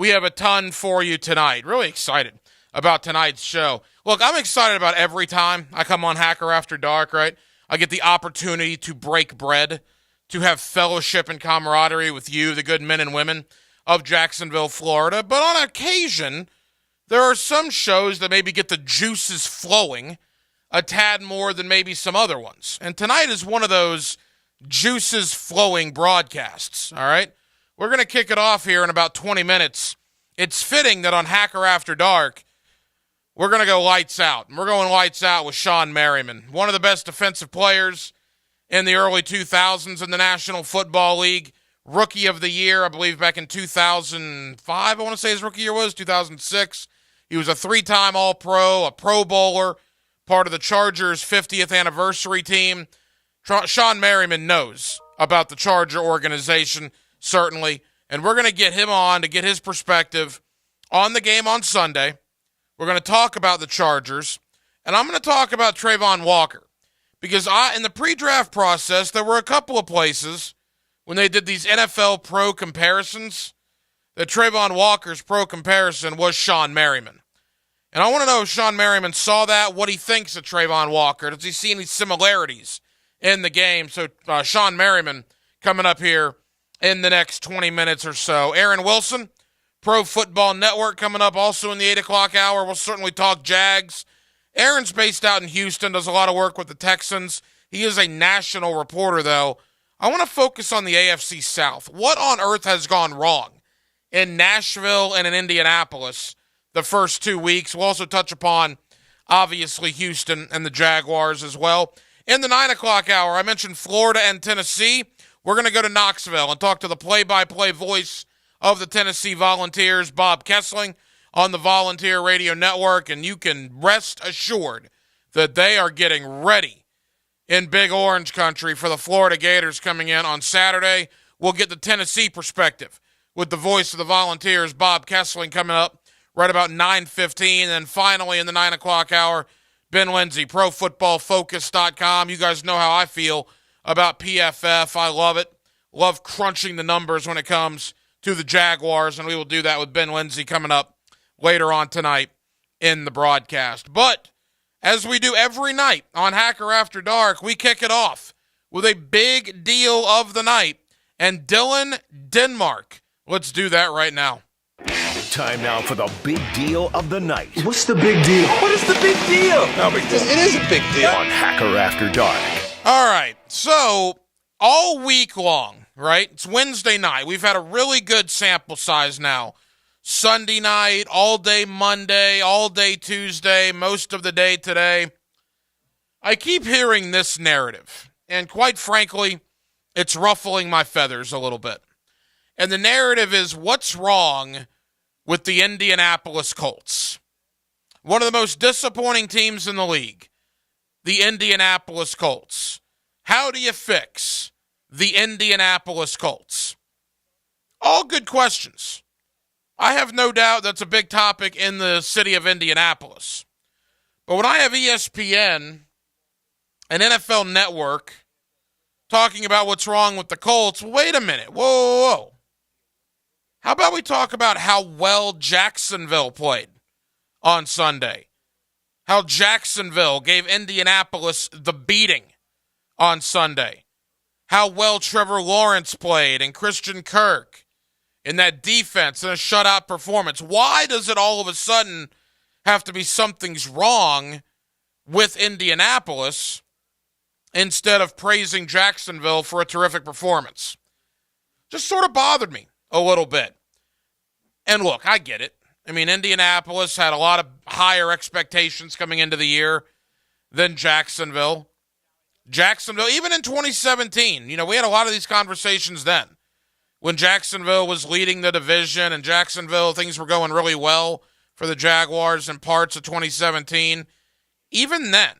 We have a ton for you tonight. Really excited about tonight's show. Look, I'm excited about every time I come on Hacker After Dark, right? I get the opportunity to break bread, to have fellowship and camaraderie with you, the good men and women of Jacksonville, Florida. But on occasion, there are some shows that maybe get the juices flowing a tad more than maybe some other ones. And tonight is one of those juices flowing broadcasts, all right? We're going to kick it off here in about 20 minutes. It's fitting that on Hacker After Dark, we're going to go lights out. And we're going lights out with Sean Merriman, one of the best defensive players in the early 2000s in the National Football League. Rookie of the Year, I believe, back in 2005, I want to say his rookie year was, 2006. He was a three-time All-Pro, a Pro Bowler, part of the Chargers' 50th anniversary team. Sean Merriman knows about the Charger organization, certainly, and we're going to get him on to get his perspective on the game on Sunday. We're going to talk about the Chargers, and I'm going to talk about Travon Walker, because in the pre-draft process, there were a couple of places when they did these NFL pro comparisons that Travon Walker's pro comparison was Sean Merriman. And I want to know if Sean Merriman saw that, what he thinks of Travon Walker. Does he see any similarities in the game? So Sean Merriman coming up here in the next 20 minutes or so. Aaron Wilson, Pro Football Network, coming up also in the 8 o'clock hour. We'll certainly talk Jags. Aaron's based out in Houston, does a lot of work with the Texans. He is a national reporter, though. I want to focus on the AFC South. What on earth has gone wrong in Nashville and in Indianapolis the first 2 weeks? We'll also touch upon, obviously, Houston and the Jaguars as well. In the 9 o'clock hour, I mentioned Florida and Tennessee. We're going to go to Knoxville and talk to the play-by-play voice of the Tennessee Volunteers, Bob Kessling, on the Volunteer Radio Network, and you can rest assured that they are getting ready in Big Orange Country for the Florida Gators coming in on Saturday. We'll get the Tennessee perspective with the voice of the Volunteers, Bob Kessling, coming up right about 9:15. And then finally in the 9 o'clock hour, Ben Lindsey, ProFootballFocus.com. You guys know how I feel about PFF. I love it. Love crunching the numbers when it comes to the Jaguars, and we will do that with Ben Lindsey coming up later on tonight in the broadcast. But as we do every night on Hacker After Dark, we kick it off with a big deal of the night and Dylan Denmark. Let's do that right now. Time now for the big deal of the night. What's the big deal? What is the big deal? No big deal. It is a big deal. On Hacker After Dark. All right, so all week long, right? It's Wednesday night. We've had a really good sample size now. Sunday night, all day Monday, all day Tuesday, most of the day today. I keep hearing this narrative, and quite frankly, it's ruffling my feathers a little bit. And the narrative is, what's wrong with the Indianapolis Colts? One of the most disappointing teams in the league, the Indianapolis Colts. How do you fix the Indianapolis Colts? All good questions. I have no doubt that's a big topic in the city of Indianapolis. But when I have ESPN and NFL Network talking about what's wrong with the Colts, wait a minute. Whoa. How about we talk about how well Jacksonville played on Sunday? How Jacksonville gave Indianapolis the beating on Sunday. How well Trevor Lawrence played and Christian Kirk in that defense and a shutout performance. Why does it all of a sudden have to be something's wrong with Indianapolis instead of praising Jacksonville for a terrific performance? Just sort of bothered me a little bit. And look, I get it. I mean, Indianapolis had a lot of higher expectations coming into the year than Jacksonville. Jacksonville, even in 2017, we had a lot of these conversations then. When Jacksonville was leading the division and Jacksonville, things were going really well for the Jaguars in parts of 2017. Even then,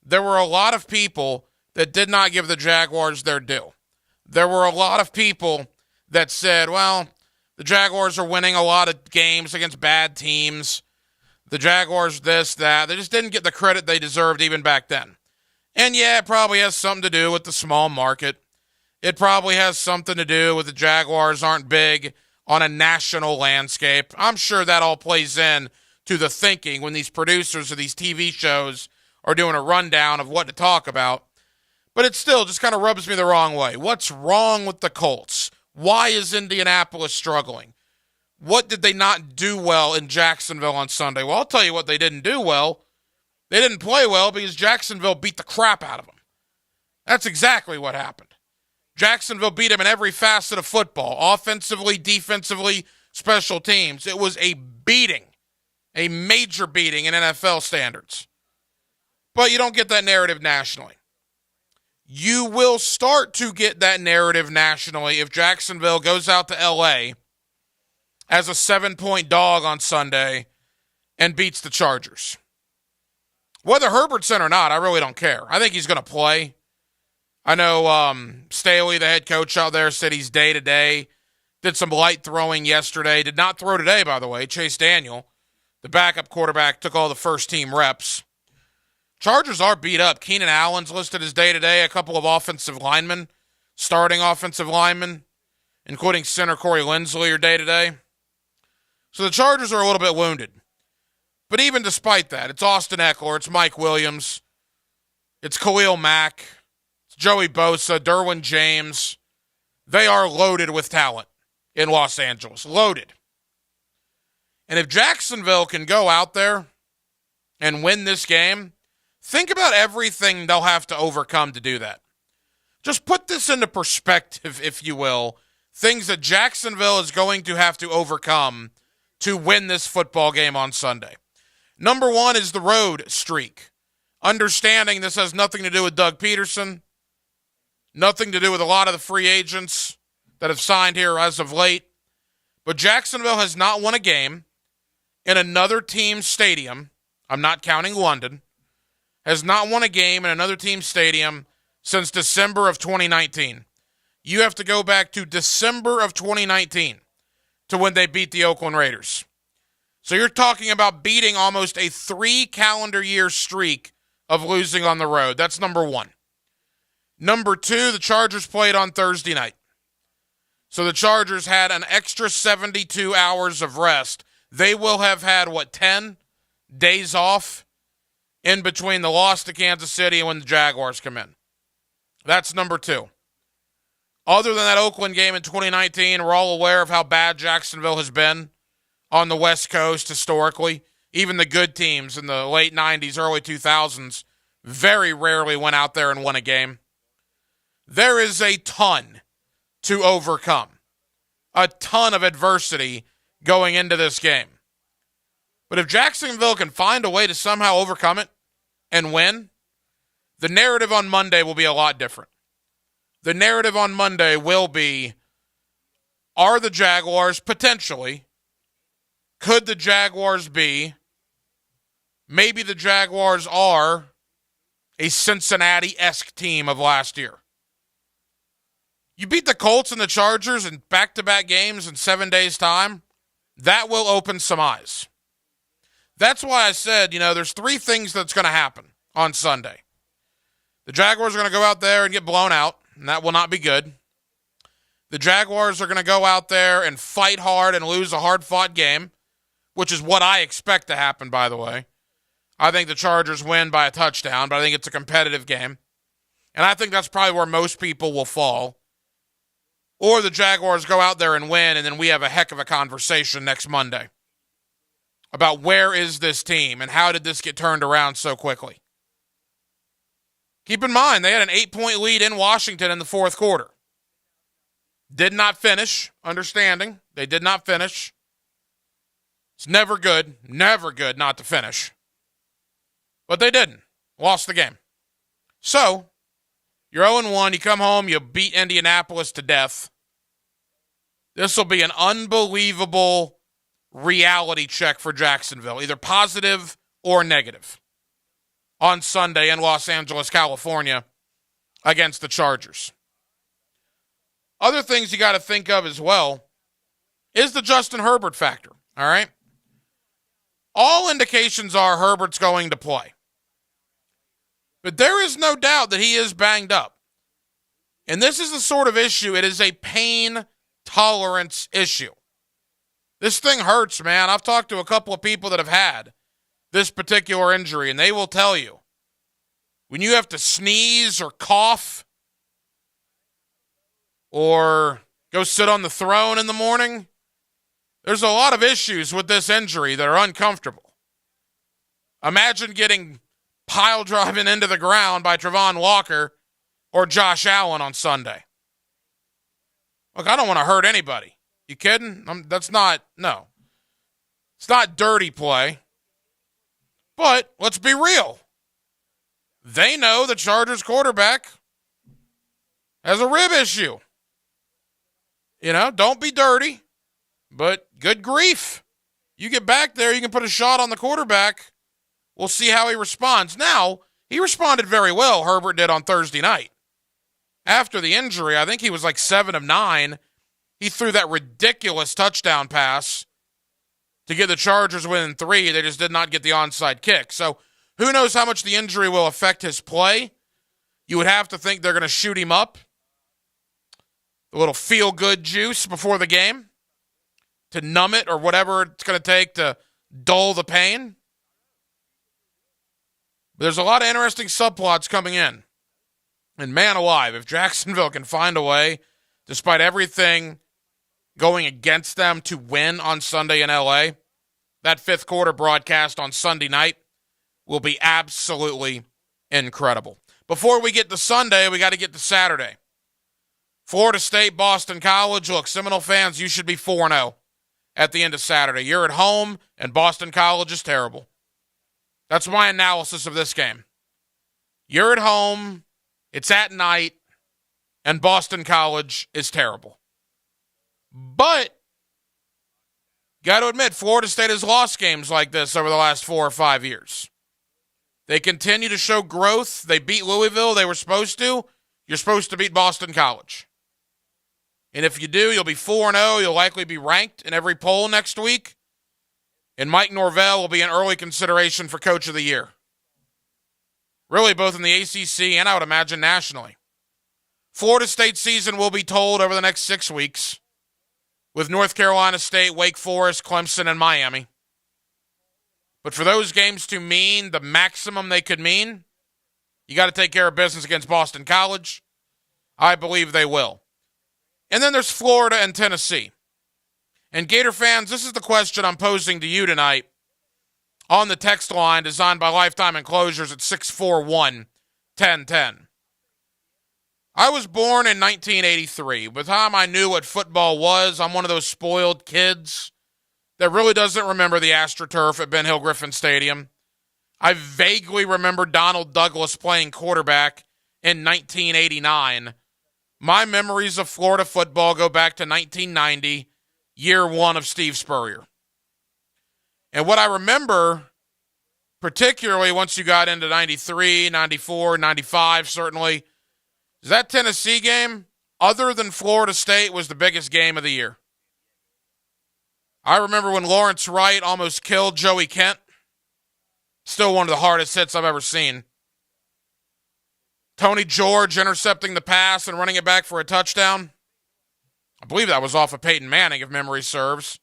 there were a lot of people that did not give the Jaguars their due. There were a lot of people that said, well, the Jaguars are winning a lot of games against bad teams. The Jaguars this, that. They just didn't get the credit they deserved even back then. And yeah, it probably has something to do with the small market. It probably has something to do with the Jaguars aren't big on a national landscape. I'm sure that all plays in to the thinking when these producers of these TV shows are doing a rundown of what to talk about. But it still just kind of rubs me the wrong way. What's wrong with the Colts? Why is Indianapolis struggling? What did they not do well in Jacksonville on Sunday? Well, I'll tell you what they didn't do well. They didn't play well because Jacksonville beat the crap out of them. That's exactly what happened. Jacksonville beat them in every facet of football, offensively, defensively, special teams. It was a beating, a major beating in NFL standards. But you don't get that narrative nationally. You will start to get that narrative nationally if Jacksonville goes out to L.A. as a 7-point dog on Sunday and beats the Chargers. Whether Herbert's in or not, I really don't care. I think he's going to play. I know Staley, the head coach out there, said he's day-to-day. Did some light throwing yesterday. Did not throw today, by the way. Chase Daniel, the backup quarterback, took all the first-team reps. Chargers are beat up. Keenan Allen's listed as day-to-day. A couple of offensive linemen, starting offensive linemen, including center Corey Linsley, are day-to-day. So the Chargers are a little bit wounded. But even despite that, it's Austin Eckler, it's Mike Williams, it's Khalil Mack, it's Joey Bosa, Derwin James. They are loaded with talent in Los Angeles. Loaded. And if Jacksonville can go out there and win this game, think about everything they'll have to overcome to do that. Just put this into perspective, if you will. Things that Jacksonville is going to have to overcome to win this football game on Sunday. Number one is the road streak. Understanding this has nothing to do with Doug Peterson, nothing to do with a lot of the free agents that have signed here as of late. But Jacksonville has not won a game in another team's stadium. I'm not counting London. Has not won a game in another team's stadium since December of 2019. You have to go back to December of 2019 to when they beat the Oakland Raiders. So you're talking about beating almost a 3-calendar-year streak of losing on the road. That's number one. Number two, the Chargers played on Thursday night. So the Chargers had an extra 72 hours of rest. They will have had, 10 days off in between the loss to Kansas City and when the Jaguars come in. That's number two. Other than that Oakland game in 2019, we're all aware of how bad Jacksonville has been on the West Coast historically. Even the good teams in the late 90s, early 2000s very rarely went out there and won a game. There is a ton to overcome. A ton of adversity going into this game. But if Jacksonville can find a way to somehow overcome it and win, the narrative on Monday will be a lot different. The narrative on Monday will be, are the Jaguars potentially, could the Jaguars be, maybe the Jaguars are a Cincinnati-esque team of last year. You beat the Colts and the Chargers in back-to-back games in 7 days' time, that will open some eyes. That's why I said, there's three things that's going to happen on Sunday. The Jaguars are going to go out there and get blown out, and that will not be good. The Jaguars are going to go out there and fight hard and lose a hard-fought game, which is what I expect to happen, by the way. I think the Chargers win by a touchdown, but I think it's a competitive game. And I think that's probably where most people will fall. Or the Jaguars go out there and win, and then we have a heck of a conversation next Monday about where is this team and how did this get turned around so quickly. Keep in mind, they had an 8-point lead in Washington in the fourth quarter. Did not finish, understanding. They did not finish. It's never good not to finish. But they didn't. Lost the game. So, you're 0-1, you come home, you beat Indianapolis to death. This will be an unbelievable reality check for Jacksonville, either positive or negative, on Sunday in Los Angeles, California, against the Chargers. Other things you got to think of as well is the Justin Herbert factor, all right? All indications are Herbert's going to play. But there is no doubt that he is banged up. And this is the sort of issue, it is a pain tolerance issue. This thing hurts, man. I've talked to a couple of people that have had this particular injury, and they will tell you, when you have to sneeze or cough or go sit on the throne in the morning, there's a lot of issues with this injury that are uncomfortable. Imagine getting pile driving into the ground by Travon Walker or Josh Allen on Sunday. Look, I don't want to hurt anybody. You kidding? No. It's not dirty play. But let's be real. They know the Chargers quarterback has a rib issue. Don't be dirty, but good grief. You get back there, you can put a shot on the quarterback. We'll see how he responds. Now, he responded very well, Herbert did on Thursday night. After the injury, I think he was like 7 of 9. He threw that ridiculous touchdown pass to get the Chargers within 3. They just did not get the onside kick. So who knows how much the injury will affect his play. You would have to think they're going to shoot him up. A little feel-good juice before the game to numb it or whatever it's going to take to dull the pain. But there's a lot of interesting subplots coming in. And man alive, if Jacksonville can find a way, despite everything going against them, to win on Sunday in L.A., that fifth quarter broadcast on Sunday night will be absolutely incredible. Before we get to Sunday, we got to get to Saturday. Florida State, Boston College. Look, Seminole fans, you should be 4-0 at the end of Saturday. You're at home, and Boston College is terrible. That's my analysis of this game. You're at home, it's at night, and Boston College is terrible. But, got to admit, Florida State has lost games like this over the last 4 or 5 years. They continue to show growth. They beat Louisville. They were supposed to. You're supposed to beat Boston College. And if you do, you'll be 4-0. You'll likely be ranked in every poll next week. And Mike Norvell will be an early consideration for Coach of the Year. Really, both in the ACC and I would imagine nationally. Florida State season will be told over the next 6 weeks with North Carolina State, Wake Forest, Clemson, and Miami. But for those games to mean the maximum they could mean, you got to take care of business against Boston College. I believe they will. And then there's Florida and Tennessee. And Gator fans, this is the question I'm posing to you tonight on the text line designed by Lifetime Enclosures at 641-1010. I was born in 1983. By the time I knew what football was, I'm one of those spoiled kids that really doesn't remember the AstroTurf at Ben Hill Griffin Stadium. I vaguely remember Donald Douglas playing quarterback in 1989. My memories of Florida football go back to 1990, year one of Steve Spurrier. And what I remember, particularly once you got into 93, 94, 95 certainly, is that Tennessee game, other than Florida State, was the biggest game of the year. I remember when Lawrence Wright almost killed Joey Kent. Still one of the hardest hits I've ever seen. Tony George intercepting the pass and running it back for a touchdown. I believe that was off of Peyton Manning, if memory serves.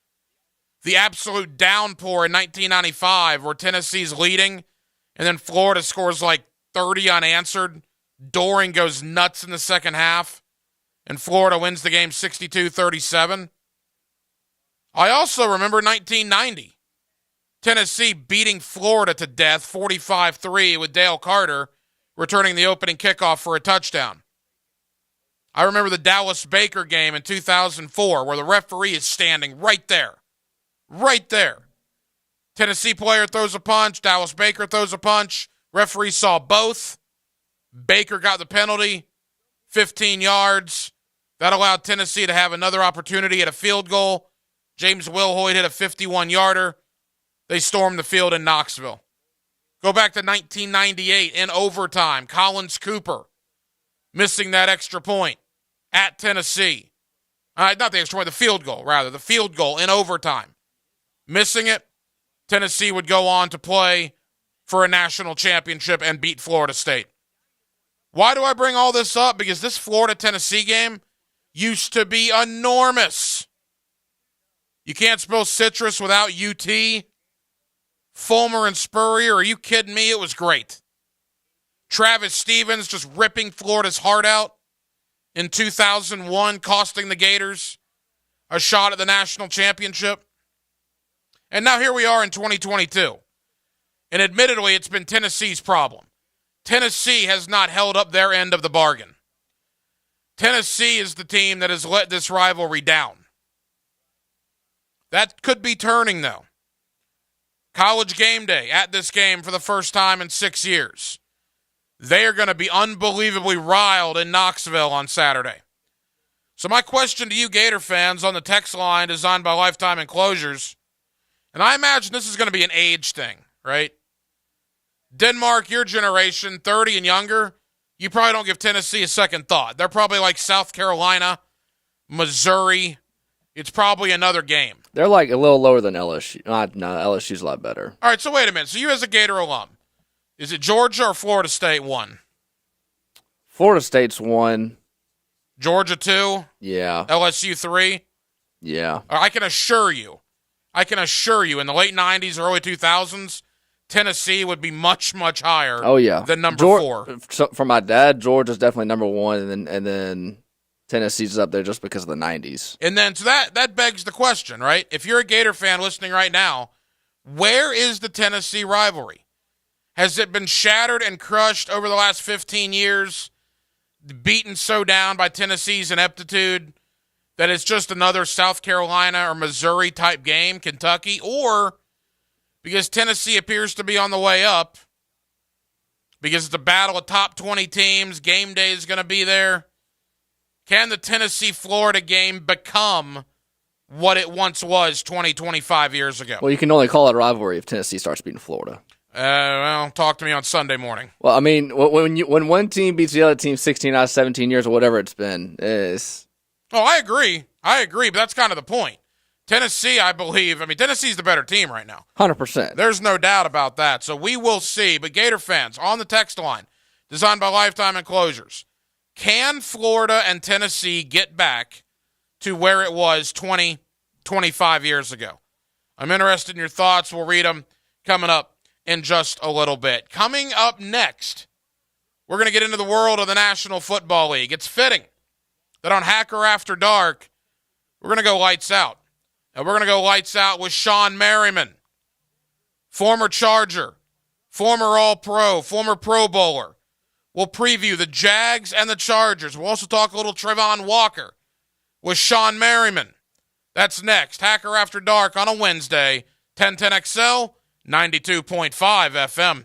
The absolute downpour in 1995 where Tennessee's leading and then Florida scores like 30 unanswered. Doring goes nuts in the second half and Florida wins the game 62-37. I also remember 1990. Tennessee beating Florida to death 45-3 with Dale Carter returning the opening kickoff for a touchdown. I remember the Dallas Baker game in 2004 where the referee is standing right there. Right there. Tennessee player throws a punch. Dallas Baker throws a punch. Referee saw both. Baker got the penalty. 15 yards. That allowed Tennessee to have another opportunity at a field goal. James Wilhoit hit a 51-yarder. They stormed the field in Knoxville. Go back to 1998 in overtime. Collins Cooper missing that extra point at Tennessee. Not the extra point, the field goal, rather. The field goal in overtime. Missing it, Tennessee would go on to play for a national championship and beat Florida State. Why do I bring all this up? Because this Florida-Tennessee game used to be enormous. You can't spell citrus without UT. Fulmer and Spurrier, are you kidding me? It was great. Travis Stevens just ripping Florida's heart out in 2001, costing the Gators a shot at the national championship. And now here we are in 2022. And admittedly, it's been Tennessee's problem. Tennessee has not held up their end of the bargain. Tennessee is the team that has let this rivalry down. That could be turning, though. College game day at this game for the first time in 6 years. They are going to be unbelievably riled in Knoxville on Saturday. So my question to you Gator fans on the text line designed by Lifetime Enclosures, and I imagine this is going to be an age thing, right? Denmark, your generation, 30 and younger, you probably don't give Tennessee a second thought. They're probably like South Carolina, Missouri. It's probably another game. They're like a little lower than LSU. No, LSU's a lot better. All right, so wait a minute. So you as a Gator alum, is it Georgia or Florida State 1? Florida State's 1. Georgia 2? Yeah. LSU 3? Yeah. I can assure you, in the late 90s, early 2000s, Tennessee would be much, much higher than number 4. So for my dad, Georgia's definitely number 1, and then Tennessee's up there just because of the 90s. And then so that begs the question, right? If you're a Gator fan listening right now, where is the Tennessee rivalry? Has it been shattered and crushed over the last 15 years, beaten so down by Tennessee's ineptitude that it's just another South Carolina or Missouri type game, Kentucky, or because Tennessee appears to be on the way up, because it's a battle of top 20 teams, game day is going to be there. Can the Tennessee-Florida game become what it once was 20, 25 years ago? Well, you can only call it a rivalry if Tennessee starts beating Florida. Well, talk to me on Sunday morning. Well, I mean, when one team beats the other team 16 out of 17 years or whatever it's been, Oh, I agree, but that's kind of the point. Tennessee, I believe, Tennessee's the better team right now. 100%. There's no doubt about that. So we will see. But Gator fans, on the text line, designed by Lifetime Enclosures, can Florida and Tennessee get back to where it was 20, 25 years ago? I'm interested in your thoughts. We'll read them coming up in just a little bit. Coming up next, we're going to get into the world of the National Football League. It's fitting that on Hacker After Dark, we're going to go lights out. And we're going to go lights out with Sean Merriman, former Charger, former All-Pro, former Pro Bowler. We'll preview the Jags and the Chargers. We'll also talk a little Trayvon Walker with Sean Merriman. That's next. Hacker After Dark on a Wednesday, 1010XL, 92.5 FM.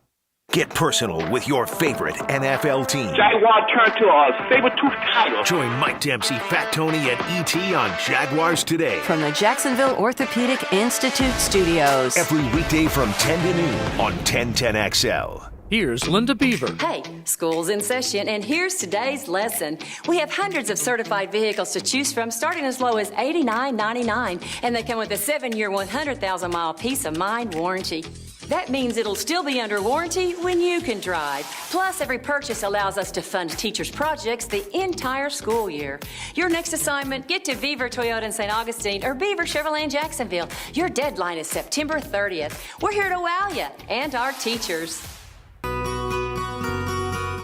Get personal with your favorite NFL team. Jaguar turned to a saber-toothed tiger. Join Mike Dempsey, Fat Tony, and E.T. on Jaguars Today. From the Jacksonville Orthopedic Institute studios. Every weekday from 10 to noon on 1010XL. Here's Linda Beaver. Hey, school's in session, and here's today's lesson. We have hundreds of certified vehicles to choose from, starting as low as $89.99, and they come with a 7-year, 100,000-mile peace of mind warranty. That means it'll still be under warranty when you can drive. Plus, every purchase allows us to fund teachers' projects the entire school year. Your next assignment, get to Beaver Toyota in St. Augustine or Beaver Chevrolet in Jacksonville. Your deadline is September 30th. We're here to wow you and our teachers.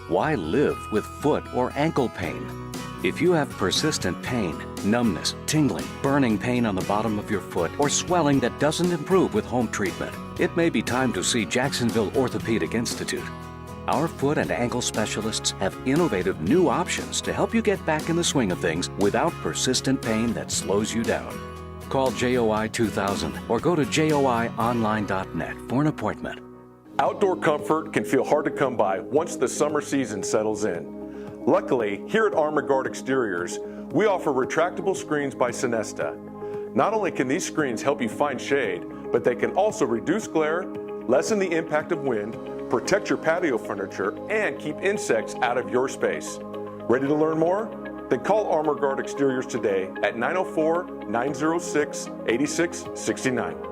Why live with foot or ankle pain? If you have persistent pain, numbness, tingling, burning pain on the bottom of your foot, or swelling that doesn't improve with home treatment, it may be time to see Jacksonville Orthopedic Institute. Our foot and ankle specialists have innovative new options to help you get back in the swing of things without persistent pain that slows you down. Call JOI 2000 or go to joionline.net for an appointment. Outdoor comfort can feel hard to come by once the summer season settles in. Luckily, here at Armor Guard Exteriors, we offer retractable screens by Sinesta. Not only can these screens help you find shade, but they can also reduce glare, lessen the impact of wind, protect your patio furniture, and keep insects out of your space. Ready to learn more? Then call Armor Guard Exteriors today at 904-906-8669.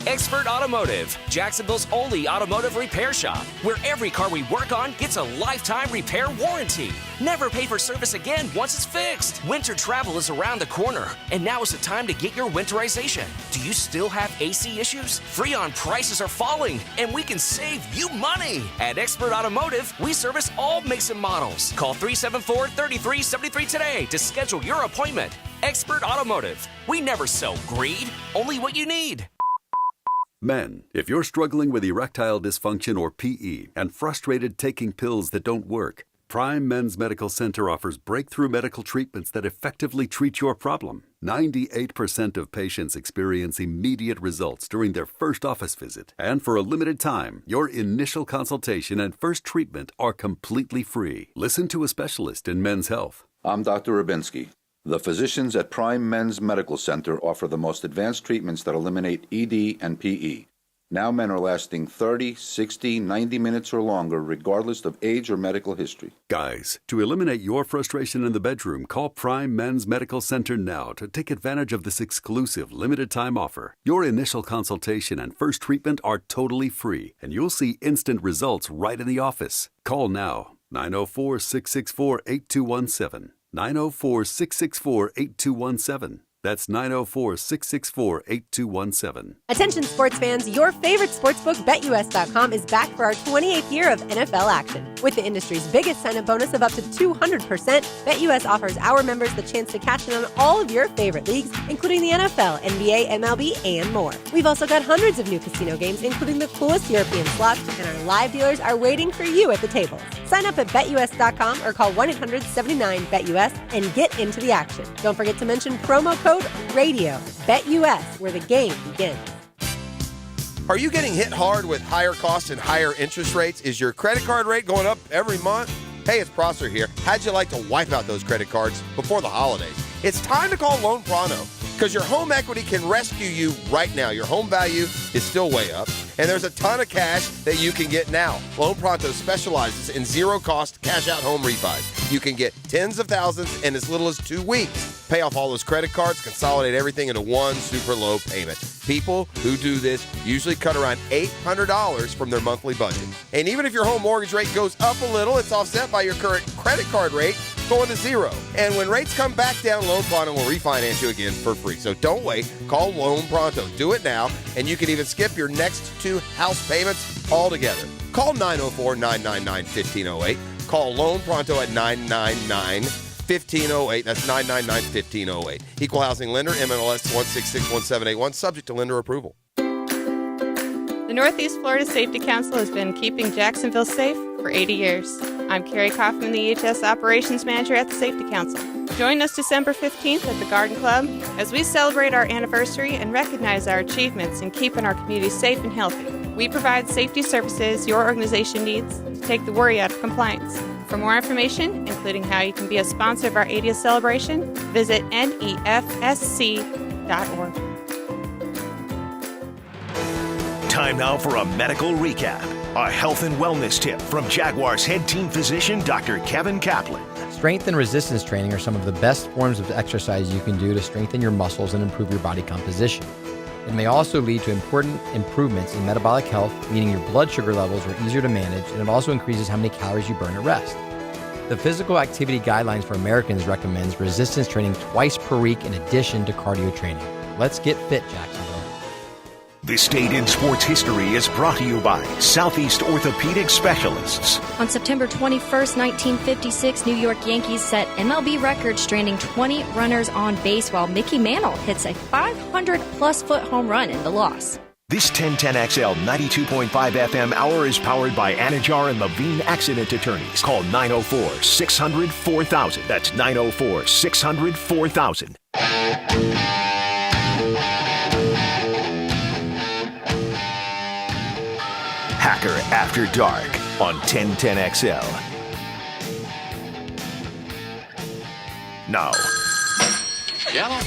Expert Automotive, Jacksonville's only automotive repair shop, where every car we work on gets a lifetime repair warranty. Never pay for service again once it's fixed. Winter travel is around the corner, and now is the time to get your winterization. Do you still have AC issues? Freon prices are falling, and we can save you money. At Expert Automotive, we service all makes and models. Call 374-3373 today to schedule your appointment. Expert Automotive. We never sell greed, only what you need. Men, if you're struggling with erectile dysfunction or PE and frustrated taking pills that don't work, Prime Men's Medical Center offers breakthrough medical treatments that effectively treat your problem. 98% of patients experience immediate results during their first office visit. And for a limited time, your initial consultation and first treatment are completely free. Listen to a specialist in men's health. I'm Dr. Rubinski. The physicians at Prime Men's Medical Center offer the most advanced treatments that eliminate ED and PE. Now men are lasting 30, 60, 90 minutes or longer, regardless of age or medical history. Guys, to eliminate your frustration in the bedroom, call Prime Men's Medical Center now to take advantage of this exclusive limited-time offer. Your initial consultation and first treatment are totally free, and you'll see instant results right in the office. Call now, 904-664-8217. 904-664-8217. That's 904-664-8217. Attention sports fans, your favorite sportsbook, BetUS.com, is back for our 28th year of NFL action. With the industry's biggest sign-up bonus of up to 200%, BetUS offers our members the chance to cash in on all of your favorite leagues, including the NFL, NBA, MLB, and more. We've also got hundreds of new casino games, including the coolest European slots, and our live dealers are waiting for you at the tables. Sign up at BetUS.com or call 1-800-79-BETUS and get into the action. Don't forget to mention promo code RADIO. BetUS, where the game begins. Are you getting hit hard with higher costs and higher interest rates? Is your credit card rate going up every month? Hey, it's Prosser here. How'd you like to wipe out those credit cards before the holidays? It's time to call Loan Pronto, because your home equity can rescue you right now. Your home value is still way up, and there's a ton of cash that you can get now. Loan Pronto specializes in zero-cost cash-out home refis. You can get tens of thousands in as little as 2 weeks. Pay off all those credit cards, consolidate everything into one super low payment. People who do this usually cut around $800 from their monthly budget. And even if your home mortgage rate goes up a little, it's offset by your current credit card rate going to zero. And when rates come back down, Loan Pronto will refinance you again for free. So don't wait. Call Loan Pronto. Do it now, and you can even skip your next 2 house payments altogether. Call 904-999-1508. Call Loan Pronto at 999-1508. That's 999-1508. Equal housing lender, MLS 1661781, subject to lender approval. The Northeast Florida Safety Council has been keeping Jacksonville safe for 80 years. I'm Carrie Kaufman, the EHS Operations Manager at the Safety Council. Join us December 15th at the Garden Club as we celebrate our anniversary and recognize our achievements in keeping our community safe and healthy. We provide safety services your organization needs to take the worry out of compliance. For more information, including how you can be a sponsor of our 80th celebration, visit nefsc.org. Time now for a medical recap. A health and wellness tip from Jaguars head team physician Dr. Kevin Kaplan. Strength and resistance training are some of the best forms of exercise you can do to strengthen your muscles and improve your body composition. It may also lead to important improvements in metabolic health, meaning your blood sugar levels are easier to manage, and it also increases how many calories you burn at rest. The Physical Activity Guidelines for Americans recommends resistance training twice per week in addition to cardio training. Let's get fit, Jacksonville. This Date in Sports History is brought to you by Southeast Orthopedic Specialists. On September 21st, 1956, New York Yankees set MLB record, stranding 20 runners on base while Mickey Mantle hits a 500-plus foot home run in the loss. This 1010XL 92.5 FM hour is powered by Anajar and Levine Accident Attorneys. Call 904-600-4000. That's 904-600-4000. Hacker After Dark on 1010XL. Now,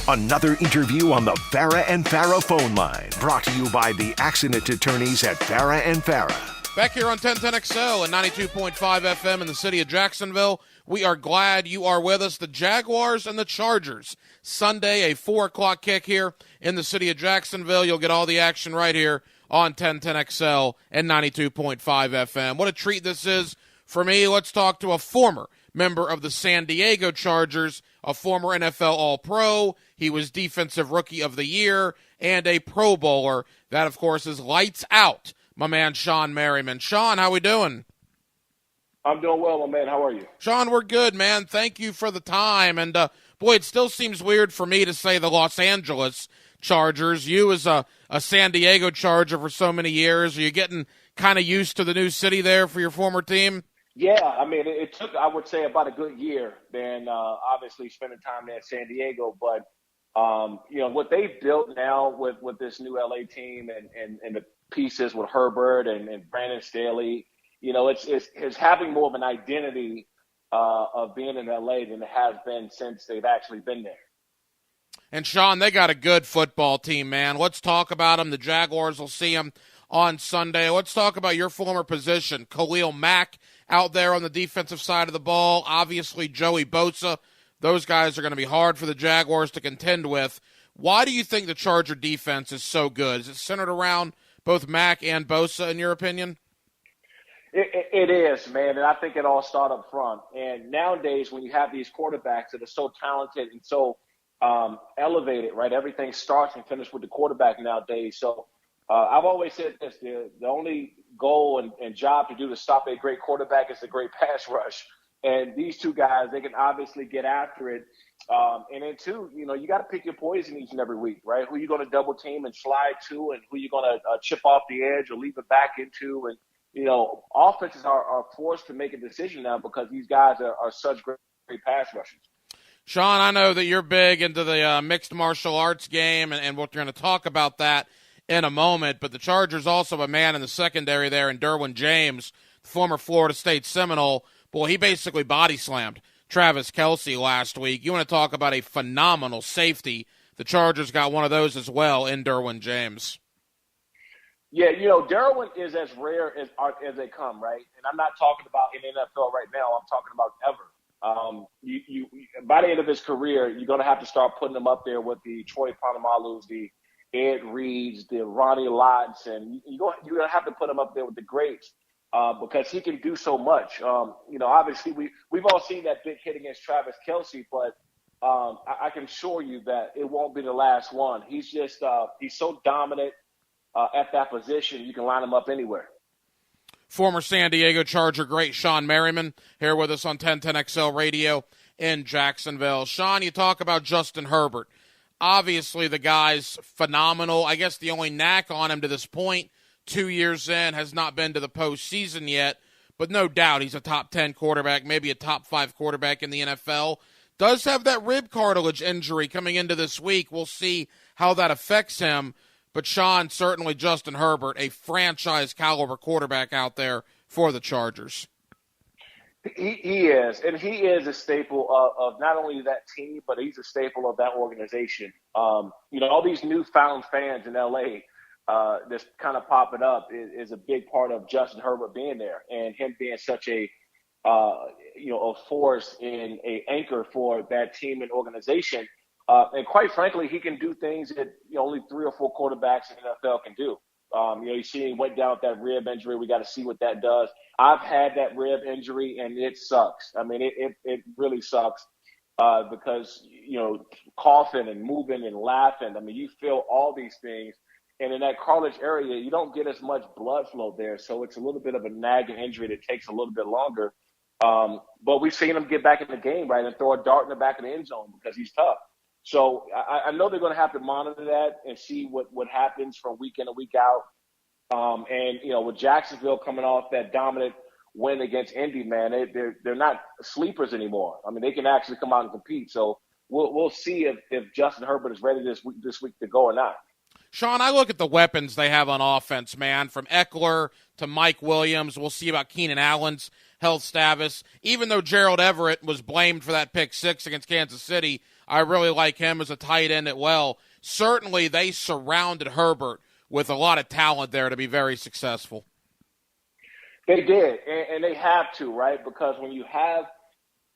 another interview on the Farah and Farah phone line, brought to you by the accident attorneys at Farah and Farah. Back here on 1010XL and 92.5 FM in the city of Jacksonville. We are glad you are with us. The Jaguars and the Chargers. Sunday, a 4 o'clock kick here in the city of Jacksonville. You'll get all the action right here on 1010XL and 92.5 FM. What a treat this is for me. Let's talk to a former member of the San Diego Chargers, a former NFL All-Pro. He was Defensive Rookie of the Year and a Pro Bowler. That, of course, is lights out, my man Sean Merriman. Sean, how we doing? I'm doing well, my man. How are you? Sean, we're good, man. Thank you for the time. And, boy, it still seems weird for me to say the Los Angeles Chargers. You as a San Diego Charger for so many years, are you getting kind of used to the new city there for your former team? Yeah, I mean, it took, I would say, about a good year than obviously spending time there in San Diego. But, what they've built now with this new LA team and the pieces with Herbert and Brandon Staley, it's having more of an identity of being in LA than it has been since they've actually been there. And, Sean, they got a good football team, man. Let's talk about them. The Jaguars will see them on Sunday. Let's talk about your former position, Khalil Mack out there on the defensive side of the ball. Obviously, Joey Bosa. Those guys are going to be hard for the Jaguars to contend with. Why do you think the Charger defense is so good? Is it centered around both Mack and Bosa, in your opinion? It is, man, and I think it all starts up front. And nowadays, when you have these quarterbacks that are so talented and so elevated, right, everything starts and finishes with the quarterback nowadays. So I've always said this, the only goal and job to do to stop a great quarterback is a great pass rush. And these two guys, they can obviously get after it. And then, too, you got to pick your poison each and every week, right? Who you going to double team and slide to, and who you going to chip off the edge or leave it back into. And, offenses are forced to make a decision now because these guys are such great pass rushers. Sean, I know that you're big into the mixed martial arts game, and we're going to talk about that in a moment. But the Chargers also have a man in the secondary there in Derwin James, the former Florida State Seminole. Boy, he basically body slammed Travis Kelce last week. You want to talk about a phenomenal safety. The Chargers got one of those as well in Derwin James. Yeah, Derwin is as rare as they come, right? And I'm not talking about in the NFL right now. I'm talking about ever. You by the end of his career, you're going to have to start putting him up there with the Troy Ponamalus, the Ed Reeds, the Ronnie Lotts, and you're going to have to put him up there with the greats because he can do so much. Obviously we've all seen that big hit against Travis Kelce, but I can assure you that it won't be the last one. He's just he's so dominant at that position. You can line him up anywhere. Former San Diego Charger great Sean Merriman here with us on 1010XL Radio in Jacksonville. Sean, you talk about Justin Herbert. Obviously, the guy's phenomenal. I guess the only knack on him to this point, 2 years in, has not been to the postseason yet. But no doubt he's a top 10 quarterback, maybe a top 5 quarterback in the NFL. Does have that rib cartilage injury coming into this week. We'll see how that affects him. But, Sean, certainly Justin Herbert, a franchise-caliber quarterback out there for the Chargers. He is, and he is a staple of not only that team, but he's a staple of that organization. All these newfound fans in L.A. That's kind of popping up is a big part of Justin Herbert being there and him being such a force and a anchor for that team and organization. And quite frankly, he can do things that only 3 or 4 quarterbacks in the NFL can do. You see he went down with that rib injury. We got to see what that does. I've had that rib injury, and it sucks. I mean, it really sucks because, coughing and moving and laughing. I mean, you feel all these things. And in that cartilage area, you don't get as much blood flow there. So it's a little bit of a nagging injury that takes a little bit longer. But we've seen him get back in the game, right, and throw a dart in the back of the end zone because he's tough. So I know they're going to have to monitor that and see what happens from week in and week out. With Jacksonville coming off that dominant win against Indy, man, they're not sleepers anymore. I mean, they can actually come out and compete. So we'll see if Justin Herbert is ready this week to go or not. Sean, I look at the weapons they have on offense, man, from Eckler to Mike Williams. We'll see about Keenan Allen's health status. Even though Gerald Everett was blamed for that pick 6 against Kansas City, I really like him as a tight end as well. Certainly, they surrounded Herbert with a lot of talent there to be very successful. They did, and they have to, right? Because when you have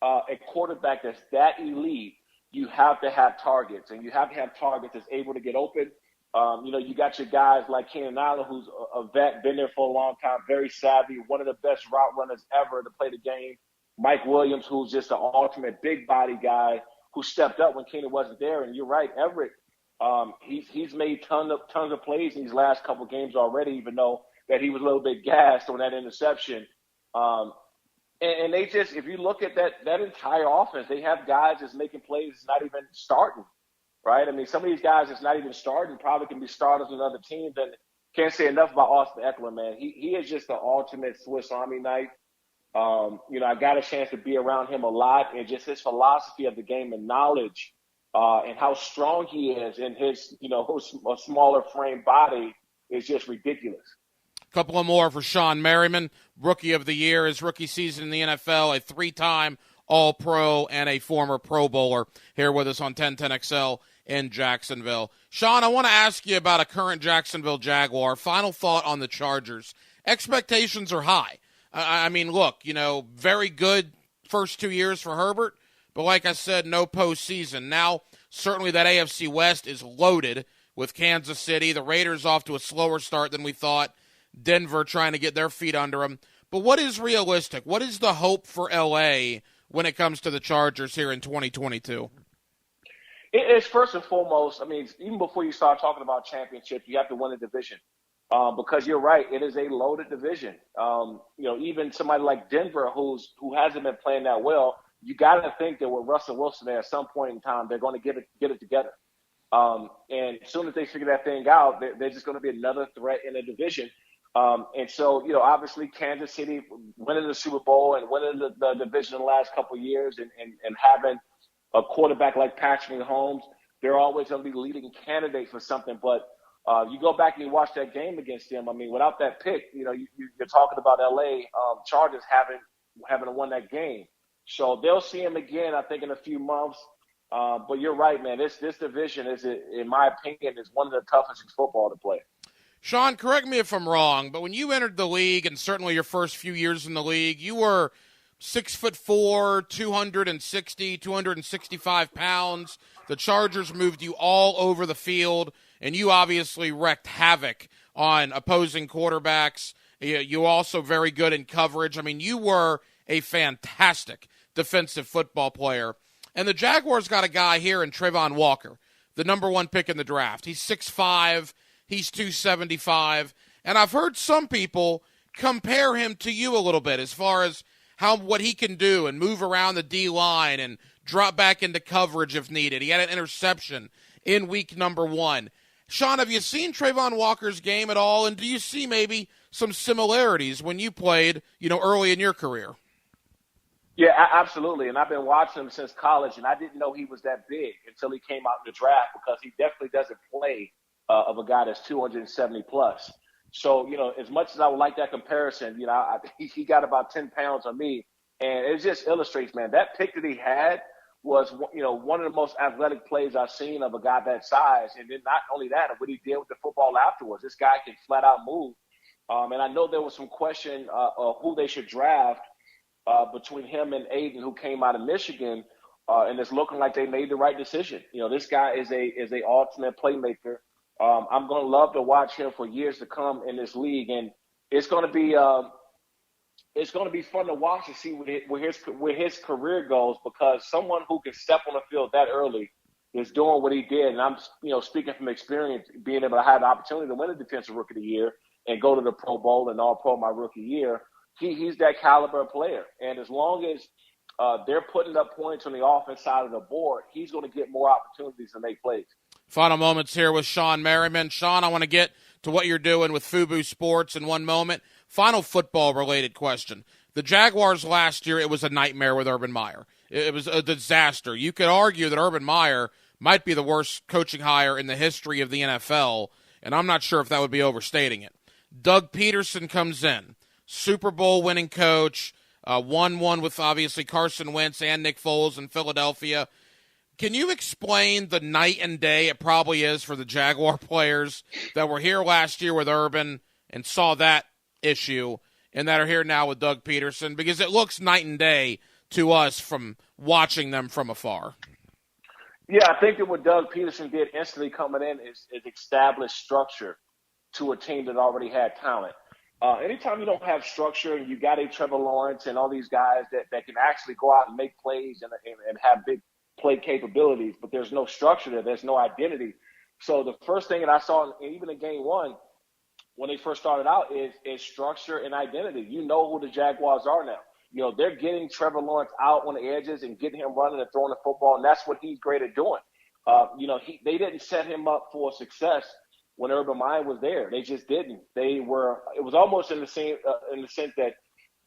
a quarterback that's that elite, you have to have targets, and you have to have targets that's able to get open. You got your guys like Keenan Allen, who's a vet, been there for a long time, very savvy, one of the best route runners ever to play the game. Mike Williams, who's just an ultimate big body guy who stepped up when Keenan wasn't there. And you're right, Everett, he's made tons of plays in these last couple games already, even though that he was a little bit gassed on that interception. And they just, if you look at that entire offense, they have guys that's making plays that's not even starting, right? I mean, some of these guys that's not even starting probably can be starters on other teams. And can't say enough about Austin Eckler, man. He is just the ultimate Swiss Army knife. I got a chance to be around him a lot, and just his philosophy of the game and knowledge and how strong he is in his, a smaller frame body is just ridiculous. A couple of more for Sean Merriman, Rookie of the Year, his rookie season in the NFL, a 3-time All-Pro and a former Pro Bowler, here with us on 1010XL in Jacksonville. Sean, I want to ask you about a current Jacksonville Jaguar. Final thought on the Chargers. Expectations are high. I mean, look, very good first 2 years for Herbert, but like I said, no postseason. Now, certainly that AFC West is loaded with Kansas City. The Raiders off to a slower start than we thought. Denver trying to get their feet under them. But what is realistic? What is the hope for L.A. when it comes to the Chargers here in 2022? It's first and foremost, I mean, even before you start talking about championships, you have to win a division. Because you're right, it is a loaded division. Even somebody like Denver, who hasn't been playing that well, you got to think that with Russell Wilson there, at some point in time, they're going to get it together. And as soon as they figure that thing out, they're just going to be another threat in the division. And so, obviously Kansas City winning the Super Bowl and winning the division in the last couple of years and having a quarterback like Patrick Mahomes, they're always going to be the leading candidate for something. But you go back and you watch that game against them. I mean, without that pick, you're talking about L.A. Chargers having won that game. So they'll see him again, I think, in a few months. But you're right, man. This division is, in my opinion, is one of the toughest in football to play. Sean, correct me if I'm wrong, but when you entered the league, and certainly your first few years in the league, you were 6'4", 260, 265 pounds. The Chargers moved you all over the field, and you obviously wreaked havoc on opposing quarterbacks. You also very good in coverage. I mean, you were a fantastic defensive football player. And the Jaguars got a guy here in Trayvon Walker, the number 1 pick in the draft. He's 6'5", he's 275, and I've heard some people compare him to you a little bit as far as what he can do and move around the D-line and drop back into coverage if needed. He had an interception in week number 1. Sean, have you seen Trayvon Walker's game at all, and do you see maybe some similarities when you played, early in your career? Yeah, absolutely. And I've been watching him since college, and I didn't know he was that big until he came out in the draft, because he definitely doesn't play of a guy that's 270 plus. So, as much as I would like that comparison, he got about 10 pounds on me, and it just illustrates, man, that pick that he had was, one of the most athletic plays I've seen of a guy that size. And then not only that, what he did with the football afterwards. This guy can flat out move. And I know there was some question of who they should draft between him and Aiden, who came out of Michigan, and it's looking like they made the right decision. This guy is a ultimate playmaker. I'm going to love to watch him for years to come in this league, and it's going to be fun to watch and see where his career goes, because someone who can step on the field that early is doing what he did. And I'm speaking from experience, being able to have the opportunity to win a Defensive Rookie of the Year and go to the Pro Bowl and All-Pro my rookie year. He's that caliber player, and as long as they're putting up points on the offense side of the board, he's going to get more opportunities to make plays. Final moments here with Sean Merriman. Sean, I want to get to what you're doing with FUBU Sports in one moment. Final football-related question. The Jaguars last year, it was a nightmare with Urban Meyer. It was a disaster. You could argue that Urban Meyer might be the worst coaching hire in the history of the NFL, and I'm not sure if that would be overstating it. Doug Peterson comes in, Super Bowl winning coach, 1-1 with obviously Carson Wentz and Nick Foles in Philadelphia. Can you explain the night and day it probably is for the Jaguar players that were here last year with Urban and saw that issue and that are here now with Doug Peterson? Because it looks night and day to us from watching them from afar. Yeah, I think that what Doug Peterson did instantly coming in is establish structure to a team that already had talent. Anytime you don't have structure and you got a Trevor Lawrence and all these guys that can actually go out and make plays and have big play capabilities, but there's no structure there, there's no identity. So the first thing that I saw, even in game one, when they first started out, is structure and identity. You know who the Jaguars are now. You know, they're getting Trevor Lawrence out on the edges and getting him running and throwing the football, and that's what he's great at doing. They didn't set him up for success when Urban Meyer was there. They just didn't. It was almost in the sense that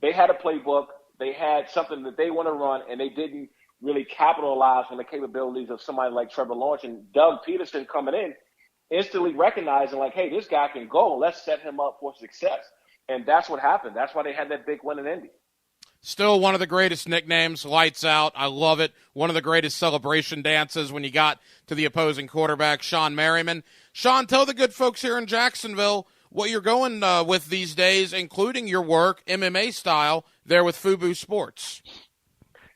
they had a playbook, they had something that they want to run, and they didn't really capitalize on the capabilities of somebody like Trevor Lawrence. And Doug Peterson coming in, instantly recognizing, like, hey, this guy can go. Let's set him up for success. And that's what happened. That's why they had that big win in Indy. Still one of the greatest nicknames, Lights Out. I love it. One of the greatest celebration dances when you got to the opposing quarterback, Sean Merriman. Sean, tell the good folks here in Jacksonville what you're going with these days, including your work, MMA style, there with Fubu Sports.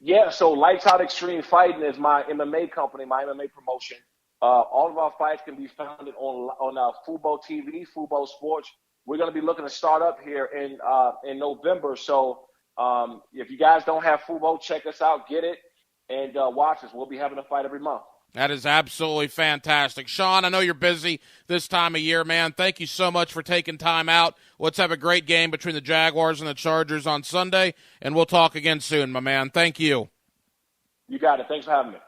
Yeah, so Lights Out Extreme Fighting is my MMA company, my MMA promotion. All of our fights can be found on Fubo TV, Fubo Sports. We're going to be looking to start up here in November. So if you guys don't have Fubo, check us out, get it, and watch us. We'll be having a fight every month. That is absolutely fantastic. Sean, I know you're busy this time of year, man. Thank you so much for taking time out. Let's have a great game between the Jaguars and the Chargers on Sunday, and we'll talk again soon, my man. Thank you. You got it. Thanks for having me.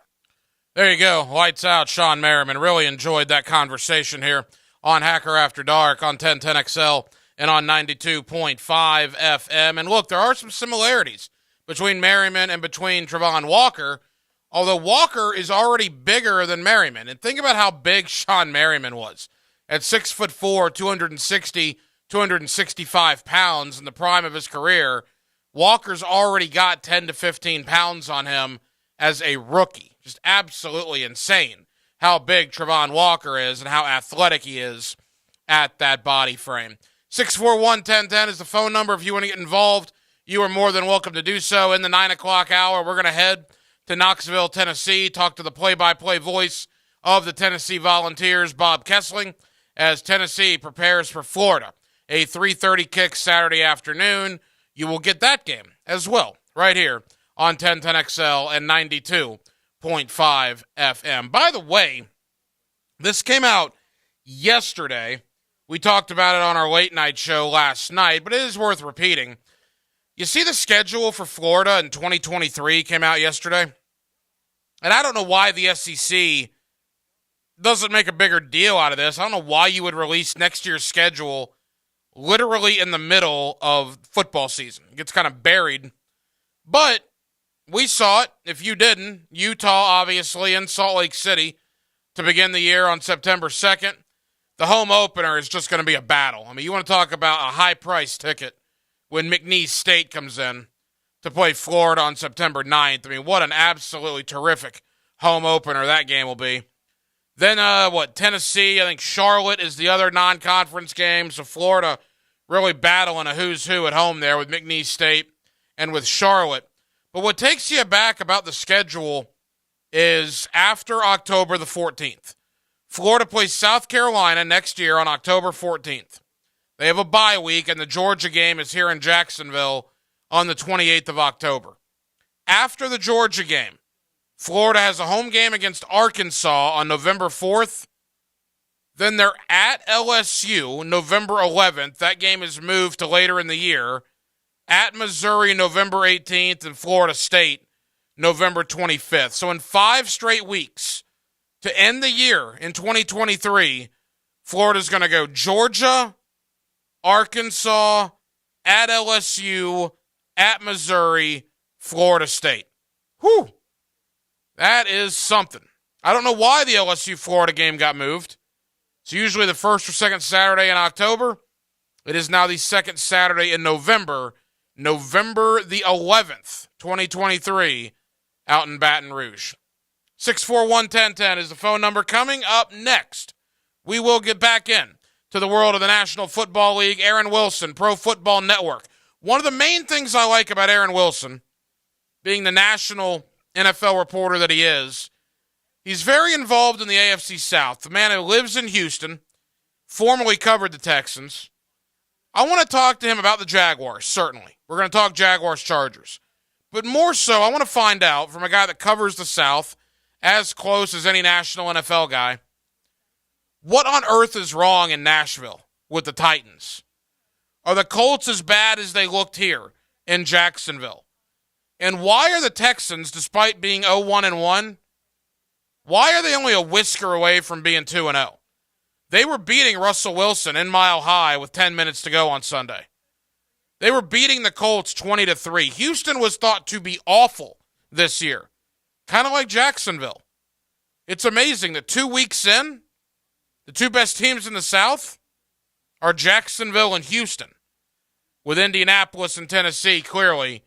There you go. Lights out, Sean Merriman. Really enjoyed that conversation here on Hacker After Dark on 1010XL and on 92.5 FM. And look, there are some similarities between Merriman and between Travon Walker, although Walker is already bigger than Merriman. And think about how big Sean Merriman was. At 6'4", 260, 265 pounds in the prime of his career, Walker's already got 10 to 15 pounds on him as a rookie. Just absolutely insane how big Travon Walker is and how athletic he is at that body frame. 641-1010 is the phone number. If you want to get involved, you are more than welcome to do so. In the 9 o'clock hour, we're going to head to Knoxville, Tennessee, talk to the play-by-play voice of the Tennessee Volunteers, Bob Kessling, as Tennessee prepares for Florida. A 3:30 kick Saturday afternoon. You will get that game as well right here on 1010XL and 92.5 FM. By the way, this came out yesterday. We talked about it on our late night show last night, but it is worth repeating. You see the schedule for Florida in 2023 came out yesterday? And I don't know why the SEC doesn't make a bigger deal out of this. I don't know why you would release next year's schedule literally in the middle of football season. It gets kind of buried. But we saw it. If you didn't, Utah, obviously, in Salt Lake City to begin the year on September 2nd. The home opener is just going to be a battle. I mean, you want to talk about a high-price ticket when McNeese State comes in to play Florida on September 9th. I mean, what an absolutely terrific home opener that game will be. Then, Tennessee, I think Charlotte is the other non-conference game. So Florida really battling a who's who at home there with McNeese State and with Charlotte. But what takes you back about the schedule is after October the 14th. Florida plays South Carolina next year on October 14th. They have a bye week, and the Georgia game is here in Jacksonville on the 28th of October. After the Georgia game, Florida has a home game against Arkansas on November 4th. Then they're at LSU November 11th. That game is moved to later in the year. At Missouri November 18th and Florida State November 25th. So in 5 straight weeks to end the year in 2023, Florida's going to go Georgia, Arkansas, at LSU, at Missouri, Florida State. Whew. That is something. I don't know why the LSU-Florida game got moved. It's usually the first or second Saturday in October. It is now the second Saturday in November, November the 11th, 2023, out in Baton Rouge. 641-1010 is the phone number. Coming up next, we will get back in to the world of the National Football League. Aaron Wilson, Pro Football Network. One of the main things I like about Aaron Wilson, being the national NFL reporter that he is, he's very involved in the AFC South. The man who lives in Houston, formerly covered the Texans. I want to talk to him about the Jaguars, certainly. We're going to talk Jaguars-Chargers. But more so, I want to find out from a guy that covers the South as close as any national NFL guy, what on earth is wrong in Nashville with the Titans? Are the Colts as bad as they looked here in Jacksonville? And why are the Texans, despite being 0-1-1, why are they only a whisker away from being 2-0? They were beating Russell Wilson in Mile High with 10 minutes to go on Sunday. They were beating the Colts 20-3. Houston was thought to be awful this year, kind of like Jacksonville. It's amazing that 2 weeks in, the two best teams in the South are Jacksonville and Houston, with Indianapolis and Tennessee clearly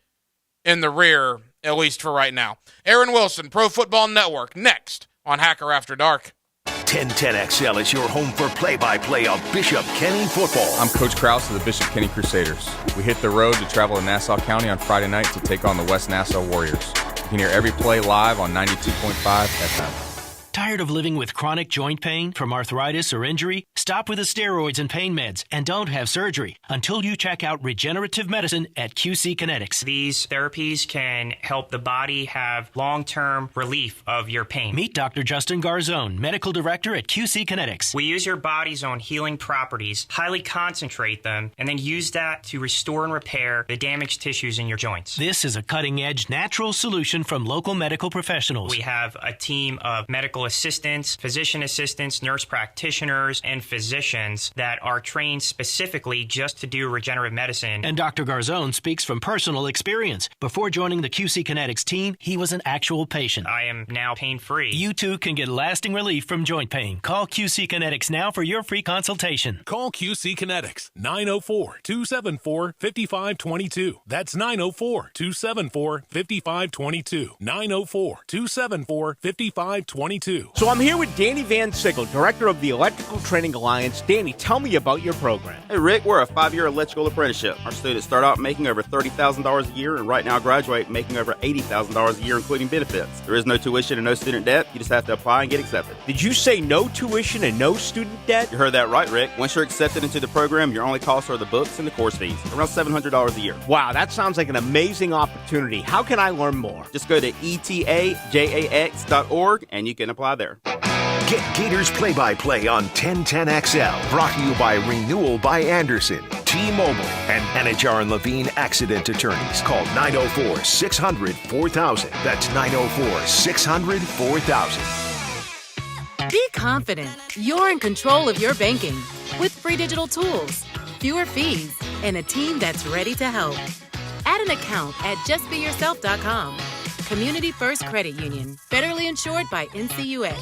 in the rear, at least for right now. Aaron Wilson, Pro Football Network, next on Hacker After Dark. 1010XL is your home for play-by-play of Bishop Kenny football. I'm Coach Krause of the Bishop Kenny Crusaders. We hit the road to travel to Nassau County on Friday night to take on the West Nassau Warriors. You can hear every play live on 92.5 FM. Tired of living with chronic joint pain from arthritis or injury? Stop with the steroids and pain meds and don't have surgery until you check out regenerative medicine at QC Kinetics. These therapies can help the body have long-term relief of your pain. Meet Dr. Justin Garzone, Medical Director at QC Kinetics. We use your body's own healing properties, highly concentrate them, and then use that to restore and repair the damaged tissues in your joints. This is a cutting-edge natural solution from local medical professionals. We have a team of medical assistants, physician assistants, nurse practitioners, and physicians that are trained specifically just to do regenerative medicine. And Dr. Garzone speaks from personal experience. Before joining the QC Kinetics team, he was an actual patient. I am now pain-free. You too can get lasting relief from joint pain. Call QC Kinetics now for your free consultation. Call QC Kinetics, 904-274-5522. That's 904-274-5522. 904-274-5522. So I'm here with Danny Van Sickle, Director of the Electrical Training Alliance. Danny, tell me about your program. Hey, Rick, we're a 5-year electrical apprenticeship. Our students start out making over $30,000 a year and right now graduate making over $80,000 a year, including benefits. There is no tuition and no student debt. You just have to apply and get accepted. Did you say no tuition and no student debt? You heard that right, Rick. Once you're accepted into the program, your only costs are the books and the course fees, around $700 a year. Wow, that sounds like an amazing opportunity. How can I learn more? Just go to etajax.org and you can apply there. Get Gators play-by-play on 1010XL. Brought to you by Renewal by Anderson, T-Mobile, and Anajar and Levine Accident Attorneys. Call 904-600-4000. That's 904-600-4000. Be confident you're in control of your banking with free digital tools, fewer fees, and a team that's ready to help. Add an account at justbeyourself.com. Community First Credit Union, federally insured by NCUA.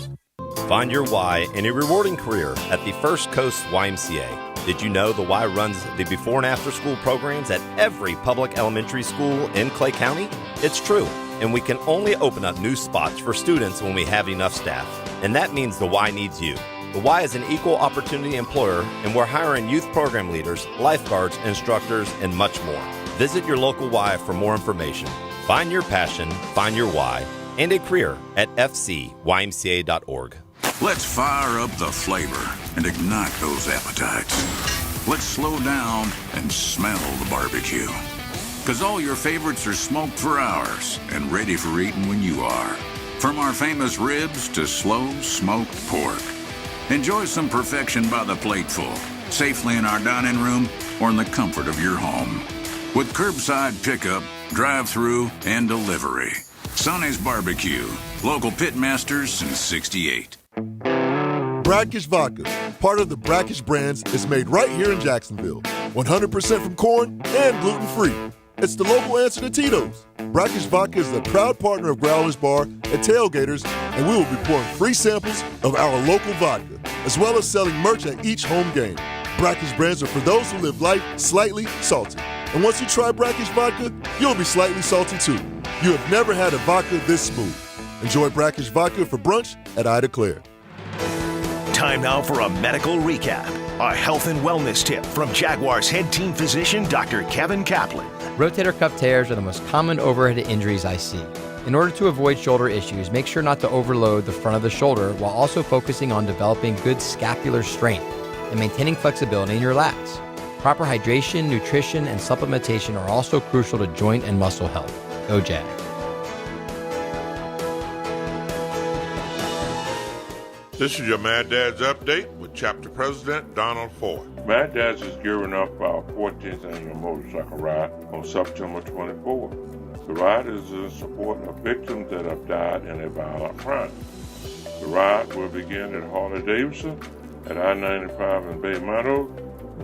Find your why in a rewarding career at the First Coast YMCA. Did you know the Y runs the before and after school programs at every public elementary school in Clay County? It's true, and we can only open up new spots for students when we have enough staff. And that means the Y needs you. The Y is an equal opportunity employer, and we're hiring youth program leaders, lifeguards, instructors, and much more. Visit your local Y for more information. Find your passion, find your why, and a career at fcymca.org. Let's fire up the flavor and ignite those appetites. Let's slow down and smell the barbecue. Because all your favorites are smoked for hours and ready for eating when you are. From our famous ribs to slow smoked pork. Enjoy some perfection by the plateful, safely in our dining room or in the comfort of your home. With curbside pickup, drive-through, and delivery. Sonny's Barbecue. Local pitmasters since '68. Brackish Vodka, part of the Brackish brands, is made right here in Jacksonville. 100% from corn and gluten-free. It's the local answer to Tito's. Brackish Vodka is the proud partner of Growler's Bar and Tailgaters, and we will be pouring free samples of our local vodka, as well as selling merch at each home game. Brackish brands are for those who live life slightly salty. And once you try Brackish Vodka, you'll be slightly salty too. You have never had a vodka this smooth. Enjoy Brackish Vodka for brunch at Ida Claire. Time now for a medical recap. A health and wellness tip from Jaguars head team physician Dr. Kevin Kaplan. Rotator cuff tears are the most common overhead injuries I see. In order to avoid shoulder issues, make sure not to overload the front of the shoulder while also focusing on developing good scapular strength and maintaining flexibility in your lats. Proper hydration, nutrition, and supplementation are also crucial to joint and muscle health. Go Jags. This is your Mad Dads Update with Chapter President Donald Ford. Mad Dads is gearing up for our 14th annual motorcycle ride on September 24th. The ride is in support of victims that have died in a violent crime. The ride will begin at Harley-Davidson at I-95 in Bay Meadow,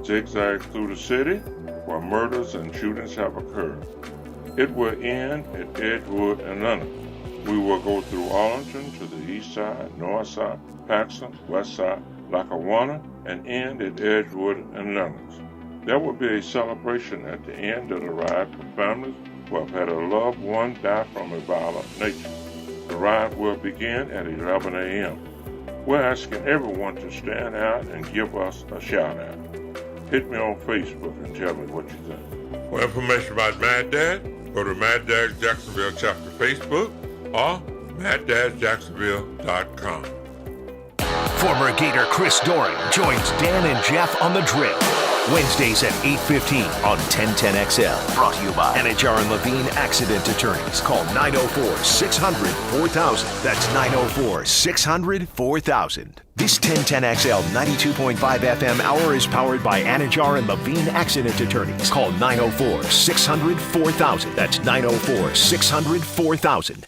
zigzags through the city where murders and shootings have occurred. It will end at Edgewood and London. We will go through Arlington to the east side, north side, Paxton, west side, Lackawanna, and end at Edgewood and Lenox. There will be a celebration at the end of the ride for families who have had a loved one die from a violent nature. The ride will begin at 11 a.m. We're asking everyone to stand out and give us a shout out. Hit me on Facebook and tell me what you think. For information about Mad Dad, go to Mad Dads Jacksonville Chapter Facebook or MadDadsJacksonville.com. Former Gator Chris Doran joins Dan and Jeff on the Drill. Wednesdays at 8:15 on 1010XL. Brought to you by NHR and Levine Accident Attorneys. Call 904-600-4000. That's 904-600-4000. This 1010XL 92.5 FM hour is powered by NHR and Levine Accident Attorneys. Call 904-600-4000. That's 904-600-4000.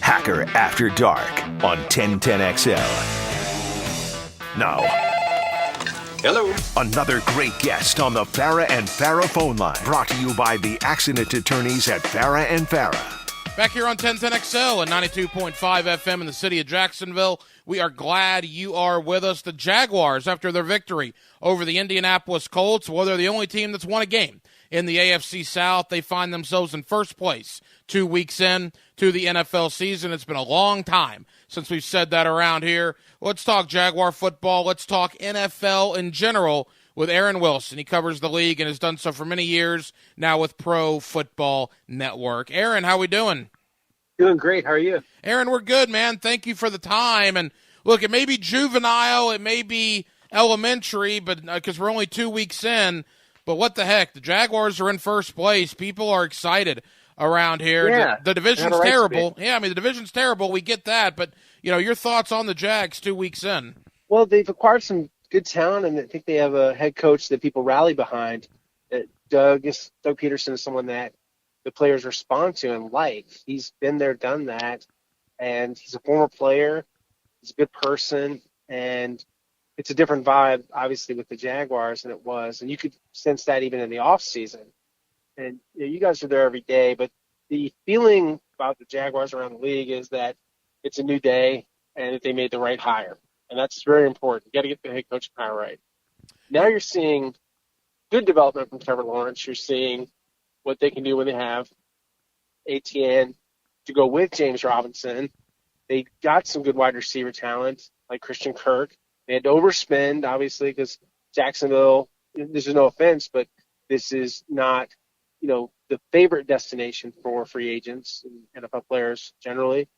Hacker After Dark on 1010XL. Now, hello. Another great guest on the Farah and Farah phone line. Brought to you by the accident attorneys at Farah and Farah. Back here on 1010XL and 92.5 FM in the city of Jacksonville. We are glad you are with us. The Jaguars, after their victory over the Indianapolis Colts, well, they're the only team that's won a game in the AFC South. They find themselves in first place 2 weeks in to the NFL season. It's been a long time since we've said that around here. Let's talk Jaguar football. Let's talk NFL in general with Aaron Wilson. He covers the league and has done so for many years now with Pro Football Network. Aaron, how we doing? Doing great. How are you? Aaron, we're good, man. Thank you for the time. And look, it may be juvenile, it may be elementary, but because we're only 2 weeks in, but what the heck? The Jaguars are in first place. People are excited around here. Yeah, the division's terrible. Yeah, I mean, the division's terrible. We get that. But, you know, your thoughts on the Jags 2 weeks in? Well, they've acquired some good talent, and I think they have a head coach that people rally behind. Doug Peterson is someone that the players respond to and like. He's been there, done that, and he's a former player. He's a good person, and it's a different vibe, obviously, with the Jaguars than it was. And you could sense that even in the offseason. And you guys are there every day, but the feeling about the Jaguars around the league is that it's a new day and that they made the right hire. And that's very important. You got to get the head coach hire right. Now you're seeing good development from Trevor Lawrence. You're seeing what they can do when they have ATN to go with James Robinson. They got some good wide receiver talent like Christian Kirk. They had to overspend, obviously, because Jacksonville, this is no offense, but this is not, the favorite destination for free agents and NFL players generally.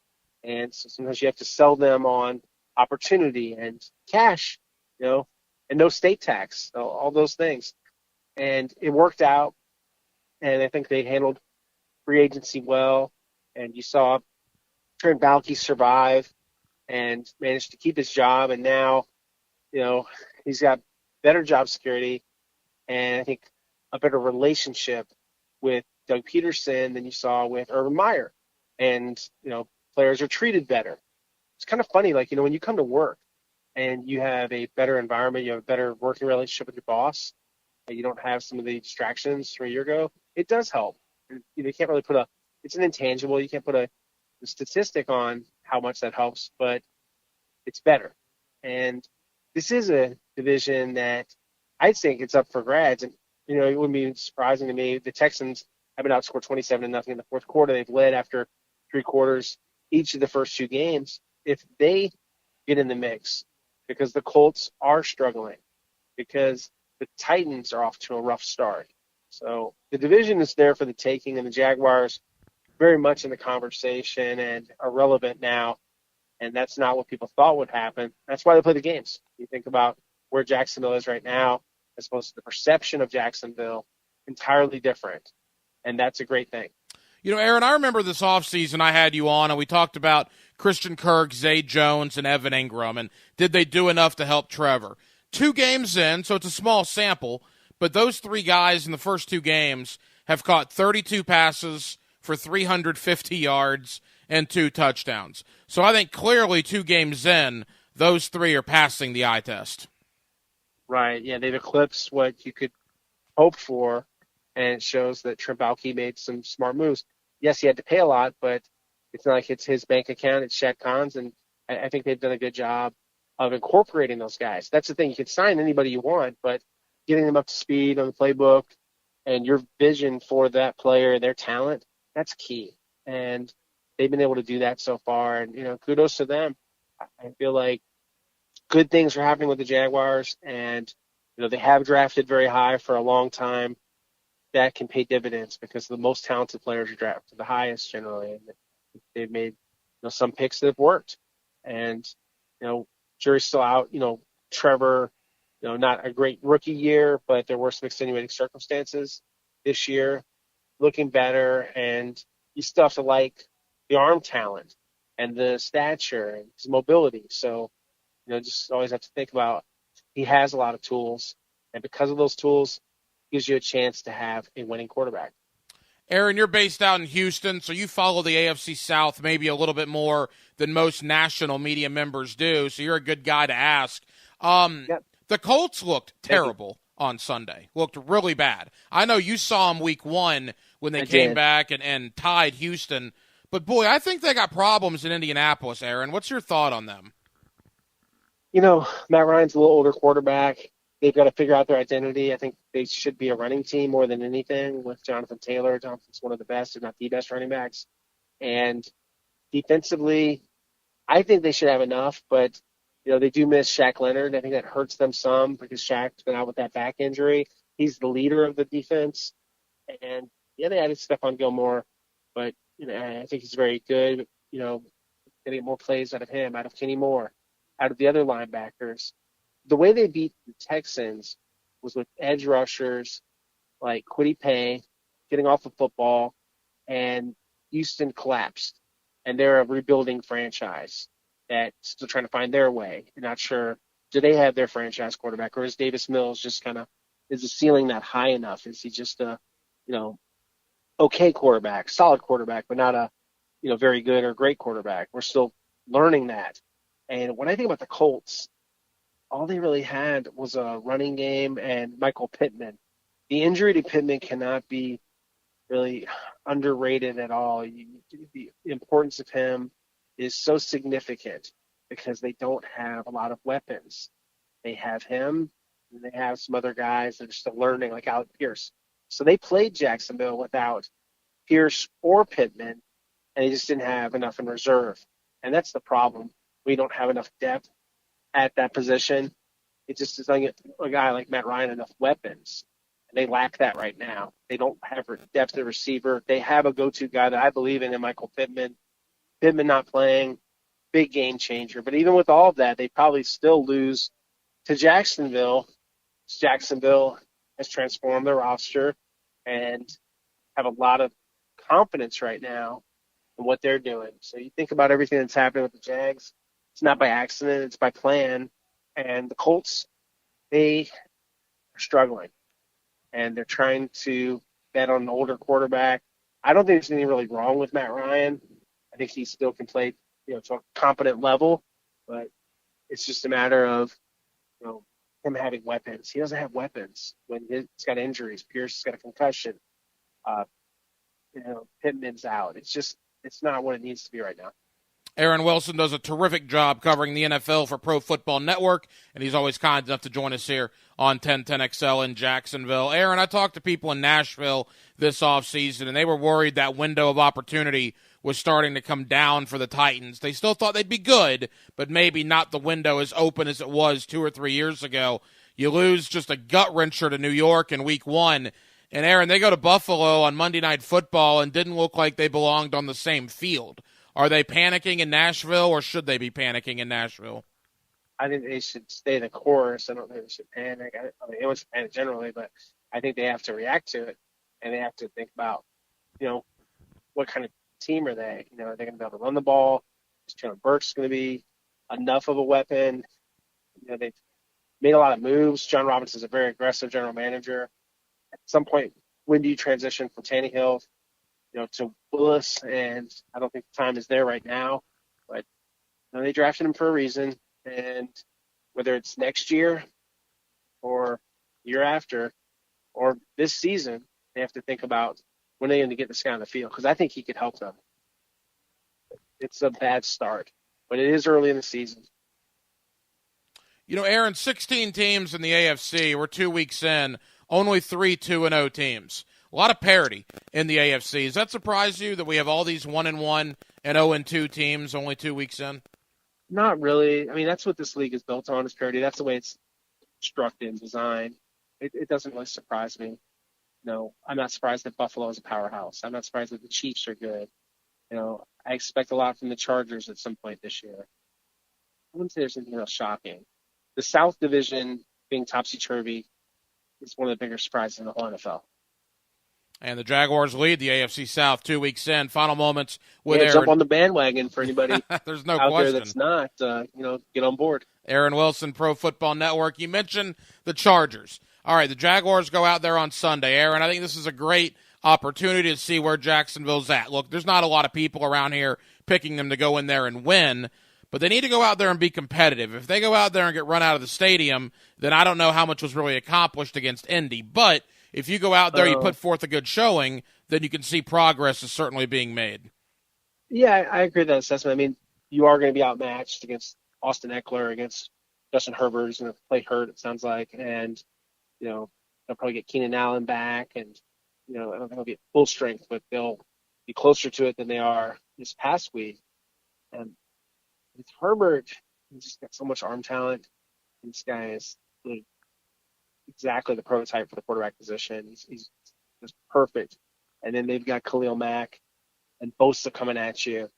And so sometimes you have to sell them on opportunity and cash, and no state tax, all those things. And it worked out. And I think they handled free agency well. And you saw Trent Baalke survive and managed to keep his job. And now, he's got better job security and I think a better relationship with Doug Peterson than you saw with Urban Meyer. And, players are treated better. It's kind of funny, when you come to work and you have a better environment, you have a better working relationship with your boss, and you don't have some of the distractions from a year ago, it does help. You can't really it's an intangible. You can't put a statistic on how much that helps, but it's better. And this is a division that I think it's up for grabs. And, it wouldn't be surprising to me. The Texans have been outscored 27-0 in the fourth quarter. They've led after 3 quarters each of the first 2 games. If they get in the mix, because the Colts are struggling, because the Titans are off to a rough start. So the division is there for the taking, and the Jaguars very much in the conversation and are relevant now. And that's not what people thought would happen. That's why they play the games. You think about where Jacksonville is right now, as opposed to the perception of Jacksonville, entirely different. And that's a great thing. You know, Aaron, I remember this offseason I had you on, and we talked about Christian Kirk, Zay Jones, and Evan Ingram, and did they do enough to help Trevor? 2 games in, so it's a small sample, but those 3 guys in the first 2 games have caught 32 passes for 350 yards and 2 touchdowns. So I think clearly 2 games in, those 3 are passing the eye test. Right, yeah, they've eclipsed what you could hope for, and it shows that Trent Baalke made some smart moves. Yes, he had to pay a lot, but it's not like it's his bank account, it's Shaq Khan's, and I think they've done a good job of incorporating those guys. That's the thing. You can sign anybody you want, but getting them up to speed on the playbook and your vision for that player, their talent, that's key. And they've been able to do that so far. And, kudos to them. I feel like good things are happening with the Jaguars, and, they have drafted very high for a long time. That can pay dividends because the most talented players are drafted the highest generally. And they've made some picks that have worked. And, jury's still out. Trevor, not a great rookie year, but there were some extenuating circumstances this year. Looking better, and you still have to like the arm talent and the stature and his mobility. So, just always have to think about he has a lot of tools, and because of those tools, gives you a chance to have a winning quarterback. Aaron, you're based out in Houston, so you follow the AFC South maybe a little bit more than most national media members do, so you're a good guy to ask. The Colts looked terrible on Sunday, looked really bad. I know you saw them week 1 when they came back and tied Houston, but boy, I think they got problems in Indianapolis, Aaron. What's your thought on them? Matt Ryan's a little older quarterback. They've got to figure out their identity. I think they should be a running team more than anything with Jonathan Taylor. Jonathan's one of the best, if not the best running backs. And defensively, I think they should have enough, but, they do miss Shaq Leonard. I think that hurts them some because Shaq's been out with that back injury. He's the leader of the defense. And, they added Stephon Gilmore, but, I think he's very good. Going to get more plays out of him, out of Kenny Moore, out of the other linebackers. The way they beat the Texans was with edge rushers like Kwity Paye getting off the football, and Houston collapsed. And they're a rebuilding franchise that's still trying to find their way. You're not sure, do they have their franchise quarterback, or is Davis Mills just is the ceiling not high enough? Is he just a, okay quarterback, solid quarterback, but not a, very good or great quarterback? We're still learning that. And when I think about the Colts, all they really had was a running game and Michael Pittman. The injury to Pittman cannot be really underrated at all. The importance of him is so significant because they don't have a lot of weapons. They have him, and they have some other guys that are still learning, like Alec Pierce. So they played Jacksonville without Pierce or Pittman, and they just didn't have enough in reserve. And that's the problem. We don't have enough depth at that position. It just is like a guy like Matt Ryan enough weapons. And they lack that right now. They don't have depth at receiver. They have a go-to guy that I believe in Michael Pittman. Pittman not playing, big game changer. But even with all of that, they probably still lose to Jacksonville. Jacksonville has transformed their roster and have a lot of confidence right now in what they're doing. So you think about everything that's happening with the Jags. It's not by accident. It's by plan. And the Colts, they are struggling. And they're trying to bet on an older quarterback. I don't think there's anything really wrong with Matt Ryan. I think he still can play, to a competent level. But it's just a matter of, him having weapons. He doesn't have weapons when he's got injuries. Pierce has got a concussion. Pittman's out. It's not what it needs to be right now. Aaron Wilson does a terrific job covering the NFL for Pro Football Network, and he's always kind enough to join us here on 1010XL in Jacksonville. Aaron, I talked to people in Nashville this offseason, and they were worried that window of opportunity was starting to come down for the Titans. They still thought they'd be good, but maybe not the window as open as it was 2 or 3 years ago. You lose just a gut-wrencher to New York in Week 1, And, Aaron, they go to Buffalo on Monday Night Football and didn't look like they belonged on the same field. Are they panicking in Nashville, or should they be panicking in Nashville? I think they should stay the course. I don't think they should panic. I mean, anyone should panic generally, but I think they have to react to it, and they have to think about, what kind of team are they? Are they going to be able to run the ball? Is Sean Burks going to be enough of a weapon? They've made a lot of moves. John Robinson's a very aggressive general manager. At some point, when do you transition from Tannehill, to Willis? And I don't think the time is there right now. But they drafted him for a reason, and whether it's next year or year after or this season, they have to think about when they're going to get this guy on the field, because I think he could help them. It's a bad start, but it is early in the season. Aaron, 16 teams in the AFC. We're 2 weeks in. Only 3 2-0 teams. A lot of parity in the AFC. Does that surprise you that we have all these 1-1 and 0-2 teams only 2 weeks in? Not really. I mean, that's what this league is built on, is parity. That's the way it's constructed and designed. It doesn't really surprise me. I'm not surprised that Buffalo is a powerhouse. I'm not surprised that the Chiefs are good. I expect a lot from the Chargers at some point this year. I wouldn't say there's anything else shocking. The South Division being topsy-turvy is one of the bigger surprises in the whole NFL. And the Jaguars lead the AFC South 2 weeks in. Final moments with Aaron. Jump on the bandwagon for anybody There's no out question. there that's not, get on board. Aaron Wilson, Pro Football Network. You mentioned the Chargers. All right, the Jaguars go out there on Sunday. Aaron, I think this is a great opportunity to see where Jacksonville's at. Look, there's not a lot of people around here picking them to go in there and win, but they need to go out there and be competitive. If they go out there and get run out of the stadium, then I don't know how much was really accomplished against Indy. But if you go out there, you put forth a good showing, then you can see progress is certainly being made. Yeah, I agree with that assessment. I mean, you are going to be outmatched against Austin Eckler, against Justin Herbert, who's going to play hurt, it sounds like, and they'll probably get Keenan Allen back, and I don't think they'll be at full strength, but they'll be closer to it than they are this past week. And with Herbert, he's just got so much arm talent. This guy is really exactly the prototype for the quarterback position. He's just perfect. And then they've got Khalil Mack and Bosa coming at you.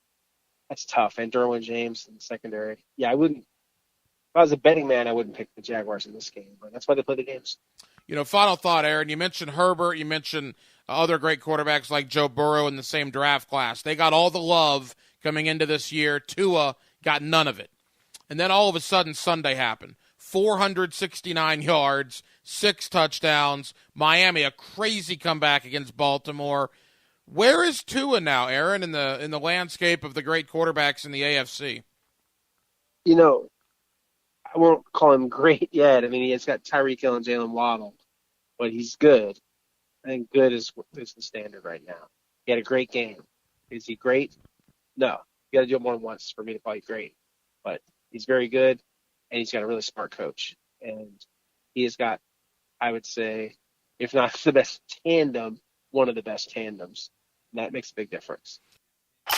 That's tough. And Derwin James in the secondary. Yeah, I wouldn't. If I was a betting man, I wouldn't pick the Jaguars in this game, but that's why they play the games. Final thought, Aaron. You mentioned Herbert. You mentioned other great quarterbacks like Joe Burrow in the same draft class. They got all the love coming into this year. Tua got none of it. And then all of a sudden, Sunday happened. 469 yards, 6 touchdowns. Miami, a crazy comeback against Baltimore. Where is Tua now, Aaron, in the landscape of the great quarterbacks in the AFC? I won't call him great yet. I mean, he's got Tyreek Hill and Jalen Waddle, but he's good. I think good is the standard right now. He had a great game. Is he great? No. You got to do it more than once for me to call you great. But he's very good, and he's got a really smart coach. And he has got, I would say, if not the best tandem, one of the best tandems. And that makes a big difference.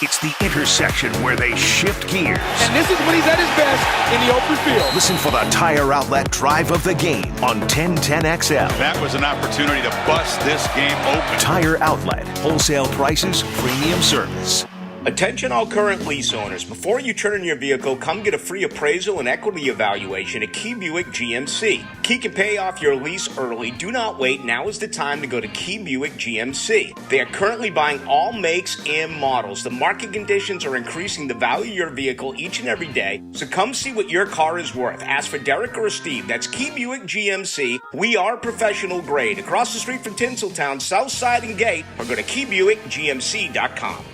It's the intersection where they shift gears. And this is when he's at his best in the open field. Listen for the Tire Outlet Drive of the Game on 1010XL. That was an opportunity to bust this game open. Tire Outlet. Wholesale prices, premium service. Attention all current lease owners. Before you turn in your vehicle, come get a free appraisal and equity evaluation at Key Buick GMC. Key can pay off your lease early. Do not wait. Now is the time to go to Key Buick GMC. They are currently buying all makes and models. The market conditions are increasing the value of your vehicle each and every day, so come see what your car is worth. Ask for Derek or Steve. That's Key Buick GMC. We are professional grade. Across the street from Tinseltown, Southside and Gate, or go to KeyBuickGMC.com.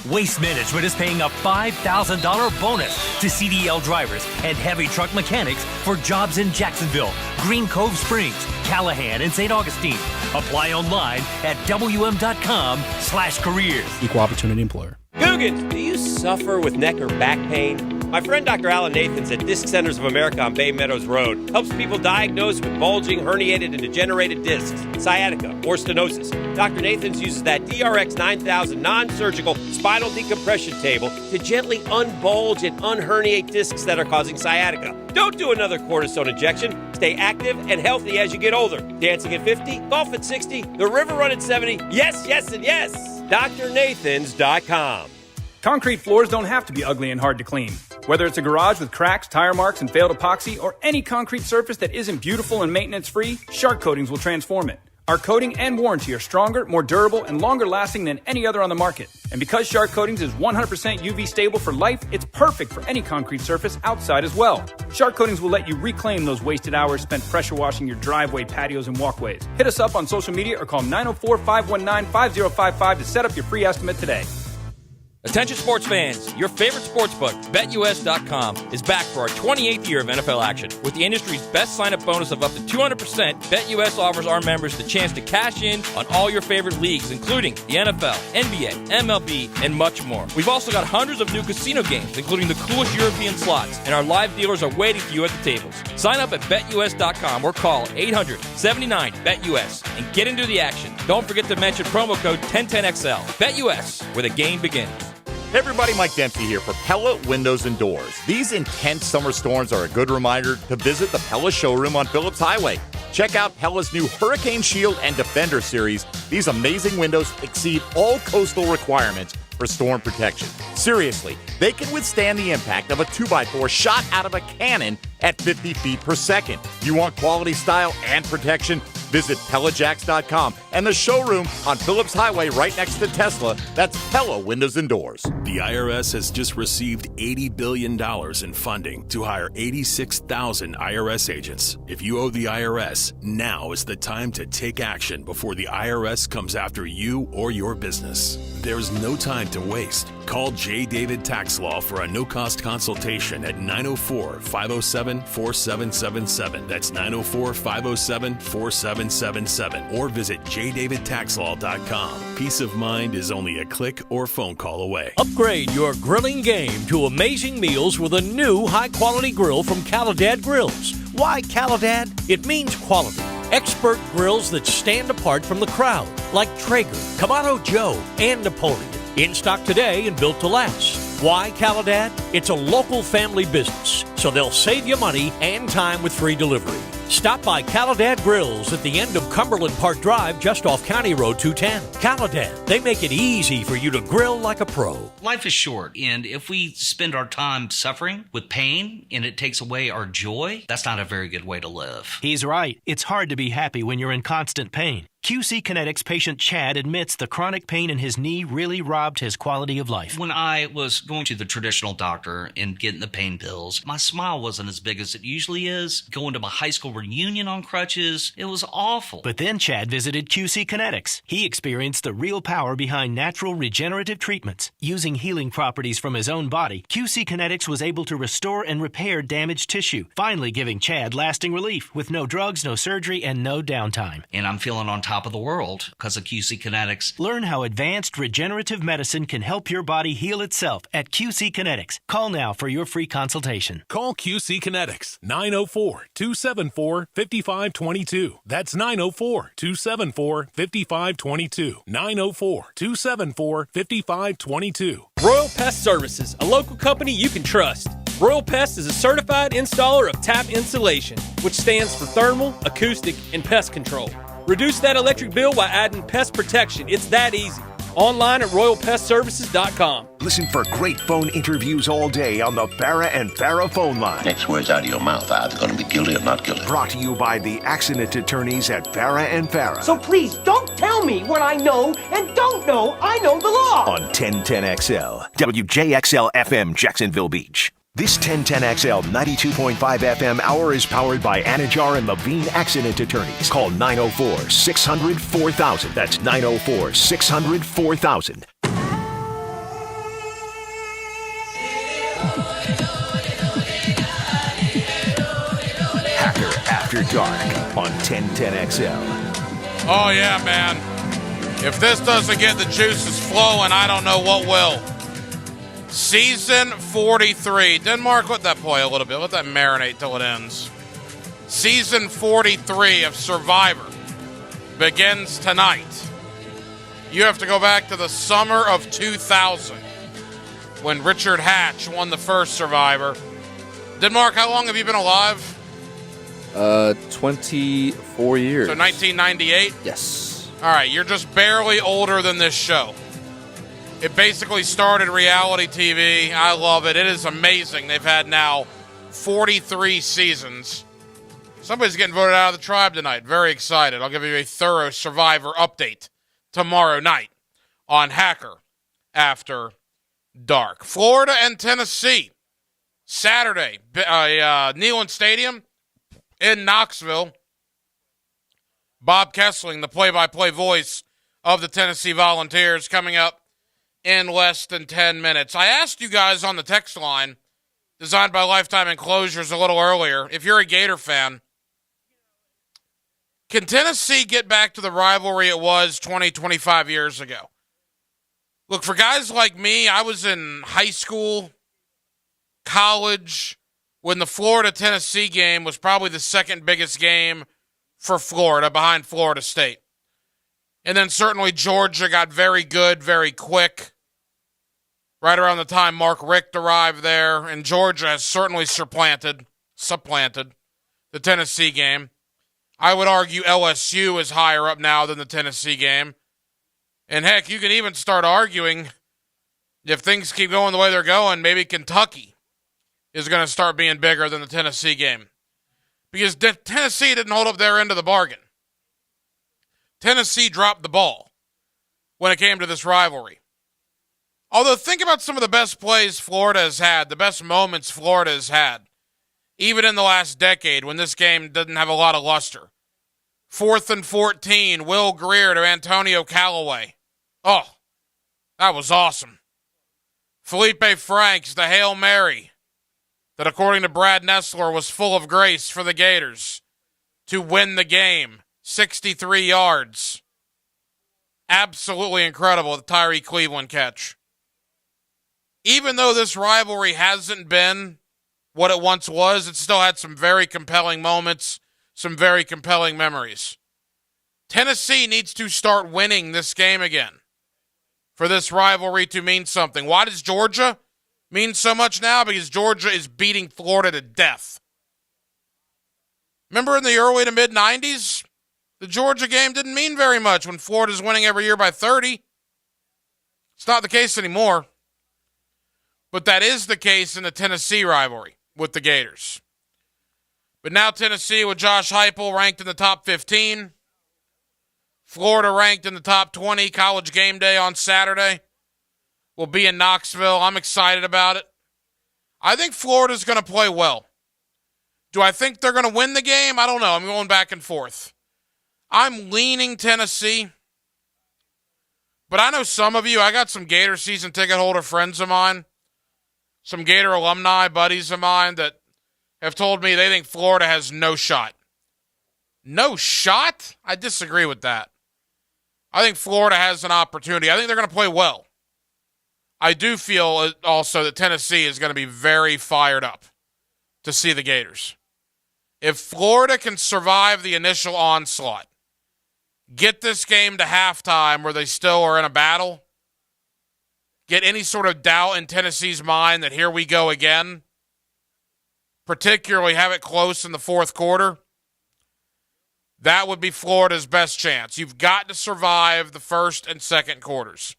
Waste Management is paying a $5,000 bonus to CDL drivers and heavy truck mechanics for jobs in Jacksonville, Green Cove Springs, Callahan, and St. Augustine. Apply online at WM.com/careers. Equal opportunity employer. Googans, do you suffer with neck or back pain? My friend Dr. Alan Nathans at Disc Centers of America on Bay Meadows Road helps people diagnosed with bulging, herniated, and degenerated discs, sciatica, or stenosis. Dr. Nathans uses that DRX 9000 non-surgical spinal decompression table to gently unbulge and unherniate discs that are causing sciatica. Don't do another cortisone injection. Stay active and healthy as you get older. Dancing at 50, golf at 60, the river run at 70. Yes, yes, and yes. DrNathans.com. Concrete floors don't have to be ugly and hard to clean. Whether it's a garage with cracks, tire marks, and failed epoxy, or any concrete surface that isn't beautiful and maintenance-free, Shark Coatings will transform it. Our coating and warranty are stronger, more durable, and longer lasting than any other on the market. And because Shark Coatings is 100% UV stable for life, it's perfect for any concrete surface outside as well. Shark Coatings will let you reclaim those wasted hours spent pressure washing your driveway, patios, and walkways. Hit us up on social media or call 904-519-5055 to set up your free estimate today. Attention sports fans, your favorite sportsbook, BetUS.com, is back for our 28th year of NFL action. With the industry's best sign-up bonus of up to 200%, BetUS offers our members the chance to cash in on all your favorite leagues, including the NFL, NBA, MLB, and much more. We've also got hundreds of new casino games, including the coolest European slots, and our live dealers are waiting for you at the tables. Sign up at BetUS.com or call 800-79-BET-US and get into the action. Don't forget to mention promo code 1010XL. BetUS, where the game begins. Hey everybody, Mike Dempsey here for Pella Windows and Doors. These intense summer storms are a good reminder to visit the Pella showroom on Phillips Highway. Check out Pella's new Hurricane Shield and Defender series. These amazing windows exceed all coastal requirements for storm protection. Seriously, they can withstand the impact of a 2x4 shot out of a cannon at 50 feet per second. You want quality style and protection? Visit PellaJacks.com and the showroom on Phillips Highway right next to Tesla. That's Pella Windows and Doors. The IRS has just received $80 billion in funding to hire 86,000 IRS agents. If you owe the IRS, now is the time to take action before the IRS comes after you or your business. There's no time to waste. Call J. David Tax Law for a no-cost consultation at 904-507-4777. That's 904-507-4777. Or visit jdavidtaxlaw.com. Peace of mind is only a click or phone call away. Upgrade your grilling game to amazing meals with a new high-quality grill from Caladad Grills. Why Caladad? It means quality. Expert grills that stand apart from the crowd, like Traeger, Kamado Joe, and Napoleon. In stock today and built to last. Why Caladad? It's a local family business, so they'll save you money and time with free delivery. Stop by Caladad Grills at the end of Cumberland Park Drive, just off County Road 210. Caladad, they make it easy for you to grill like a pro. Life is short, and if we spend our time suffering with pain and it takes away our joy, that's not a very good way to live. He's right. It's hard to be happy when you're in constant pain. QC Kinetics patient Chad admits the chronic pain in his knee really robbed his quality of life. When I was going to the traditional doctor and getting the pain pills, my smile wasn't as big as it usually is. Going to my high school reunion on crutches, it was awful. But then Chad visited QC Kinetics. He experienced the real power behind natural regenerative treatments. Using healing properties from his own body, QC Kinetics was able to restore and repair damaged tissue, finally giving Chad lasting relief with no drugs, no surgery, and no downtime. And I'm feeling on top of the world because of QC Kinetics. Learn how advanced regenerative medicine can help your body heal itself at QC Kinetics. Call now for your free consultation. Call QC Kinetics, 904-274-5522. That's 904-274-5522. 904-274-5522. Royal Pest Services, a local company you can trust. Royal Pest is a certified installer of tap insulation, which stands for thermal, acoustic, and pest control. Reduce that electric bill by adding pest protection. It's that easy. Online at royalpestservices.com. Listen for great phone interviews all day on the Farrah and Farrah phone line. Next words out of your mouth are either going to be guilty or not guilty. Brought to you by the accident attorneys at Farrah and Farrah. So please don't tell me what I know and don't know. I know the law. On 1010XL, WJXL FM, Jacksonville Beach. This 1010XL 92.5 FM hour is powered by Anajar and Levine Accident Attorneys. Call 904-600-4000. That's 904-600-4000. Hacker After Dark on 1010XL. Oh, yeah, man. If this doesn't get the juices flowing, I don't know what will. Season 43. Denmark, let that play a little bit. Let that marinate till it ends. Season 43 of Survivor begins tonight. You have to go back to the summer of 2000 when Richard Hatch won the first Survivor. Denmark, how long have you been alive? 24 years. So 1998? Yes. All right, you're just barely older than this show. It basically started reality TV. I love it. It is amazing. They've had now 43 seasons. Somebody's getting voted out of the tribe tonight. Very excited. I'll give you a thorough Survivor update tomorrow night on Hacker After Dark. Florida and Tennessee. Saturday, Neyland Stadium in Knoxville. Bob Kessling, the play-by-play voice of the Tennessee Volunteers, coming up in less than 10 minutes. I asked you guys on the text line, designed by Lifetime Enclosures a little earlier, if you're a Gator fan, can Tennessee get back to the rivalry it was 20, 25 years ago? Look, for guys like me, I was in high school, college, when the Florida-Tennessee game was probably the second biggest game for Florida, behind Florida State. And then certainly Georgia got very good, very quick. Right around the time Mark Richt arrived there, and Georgia has certainly supplanted the Tennessee game. I would argue LSU is higher up now than the Tennessee game. And heck, you can even start arguing, if things keep going the way they're going, maybe Kentucky is going to start being bigger than the Tennessee game. Because Tennessee didn't hold up their end of the bargain. Tennessee dropped the ball when it came to this rivalry. Although, think about some of the best plays Florida has had, the best moments Florida has had, even in the last decade when this game didn't have a lot of luster. 4th and 14, Will Grier to Antonio Callaway. Oh, that was awesome. Felipe Franks, the Hail Mary, that according to Brad Nessler was full of grace for the Gators to win the game. 63 yards. Absolutely incredible, the Tyree Cleveland catch. Even though this rivalry hasn't been what it once was, it still had some very compelling moments, some very compelling memories. Tennessee needs to start winning this game again for this rivalry to mean something. Why does Georgia mean so much now? Because Georgia is beating Florida to death. Remember in the early to mid-90s? The Georgia game didn't mean very much when Florida's winning every year by 30. It's not the case anymore. But that is the case in the Tennessee rivalry with the Gators. But now Tennessee with Josh Heupel ranked in the top 15. Florida ranked in the top 20. College game day on Saturday will be in Knoxville. I'm excited about it. I think Florida's going to play well. Do I think they're going to win the game? I don't know. I'm going back and forth. I'm leaning Tennessee. But I know some of you, I got some Gator season ticket holder friends of mine, some Gator alumni buddies of mine that have told me they think Florida has no shot. No shot? I disagree with that. I think Florida has an opportunity. I think they're going to play well. I do feel also that Tennessee is going to be very fired up to see the Gators. If Florida can survive the initial onslaught, get this game to halftime where they still are in a battle, get any sort of doubt in Tennessee's mind that here we go again, particularly have it close in the fourth quarter, that would be Florida's best chance. You've got to survive the first and second quarters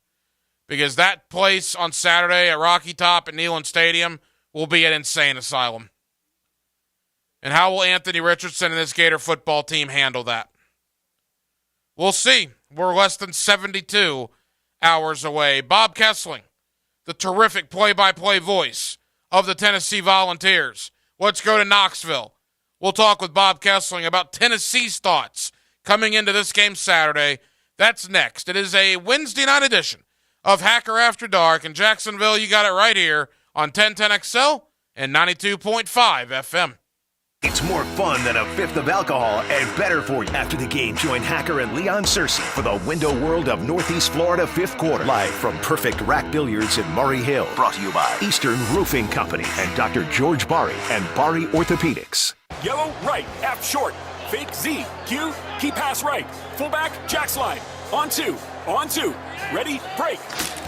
because that place on Saturday at Rocky Top at Neyland Stadium will be an insane asylum. And how will Anthony Richardson and this Gator football team handle that? We'll see. We're less than 72 hours away. Bob Kessling, the terrific play-by-play voice of the Tennessee Volunteers. Let's go to Knoxville. We'll talk with Bob Kessling about Tennessee's thoughts coming into this game Saturday. That's next. It is a Wednesday night edition of Hacker After Dark. In Jacksonville, you got it right here on 1010XL and 92.5 FM. It's more fun than a fifth of alcohol and better for you. After the game, join Hacker and Leon Searcy for the Window World of Northeast Florida fifth quarter. Live from Perfect Rack Billiards in Murray Hill. Brought to you by Eastern Roofing Company and Dr. George Bari and Bari Orthopedics. Yellow, right, half short. Fake Z, Q, key pass right. Fullback, jack slide. On 2, On two. Ready? Break.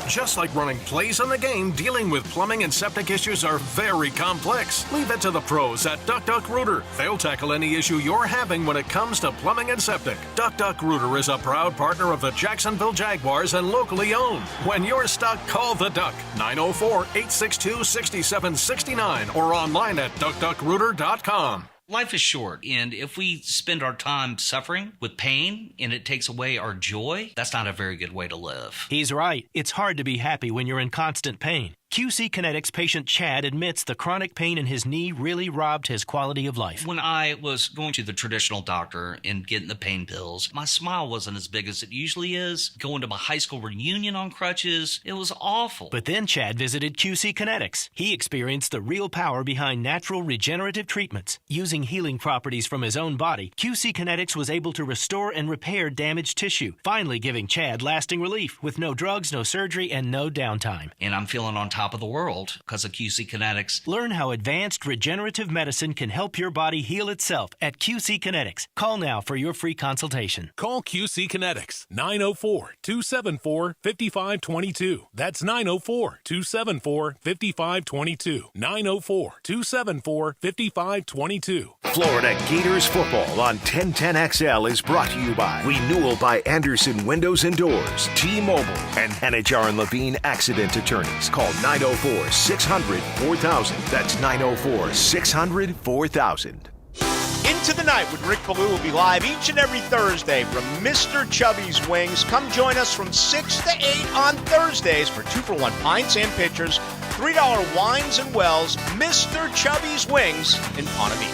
Just like running plays on the game, dealing with plumbing and septic issues are very complex. Leave it to the pros at DuckDuckRooter. They'll tackle any issue you're having when it comes to plumbing and septic. DuckDuckRooter is a proud partner of the Jacksonville Jaguars and locally owned. When you're stuck, call the Duck. 904-862-6769 or online at DuckDuckRooter.com. Life is short, and if we spend our time suffering with pain and it takes away our joy, that's not a very good way to live. He's right. It's hard to be happy when you're in constant pain. QC Kinetics patient Chad admits the chronic pain in his knee really robbed his quality of life. When I was going to the traditional doctor and getting the pain pills, my smile wasn't as big as it usually is. Going to my high school reunion on crutches, it was awful. But then Chad visited QC Kinetics. He experienced the real power behind natural regenerative treatments. Using healing properties from his own body, QC Kinetics was able to restore and repair damaged tissue, finally giving Chad lasting relief with no drugs, no surgery, and no downtime. And I'm feeling on top of the world because of QC Kinetics. Learn how advanced regenerative medicine can help your body heal itself at QC Kinetics. Call now for your free consultation. Call QC Kinetics. 904-274-5522. That's 904-274-5522. 904-274-5522. Florida Gators football on 1010XL is brought to you by Renewal by Anderson Windows and Doors, T-Mobile, and Hannachar and Levine Accident Attorneys. Call 904-600-4000. That's 904-600-4000. Into the Night with Rick Ballou will be live each and every Thursday from Mr. Chubby's Wings. Come join us from 6 to 8 on Thursdays for 2-for-1 pints and pitchers, $3 wines and wells. Mr. Chubby's Wings in Ponte.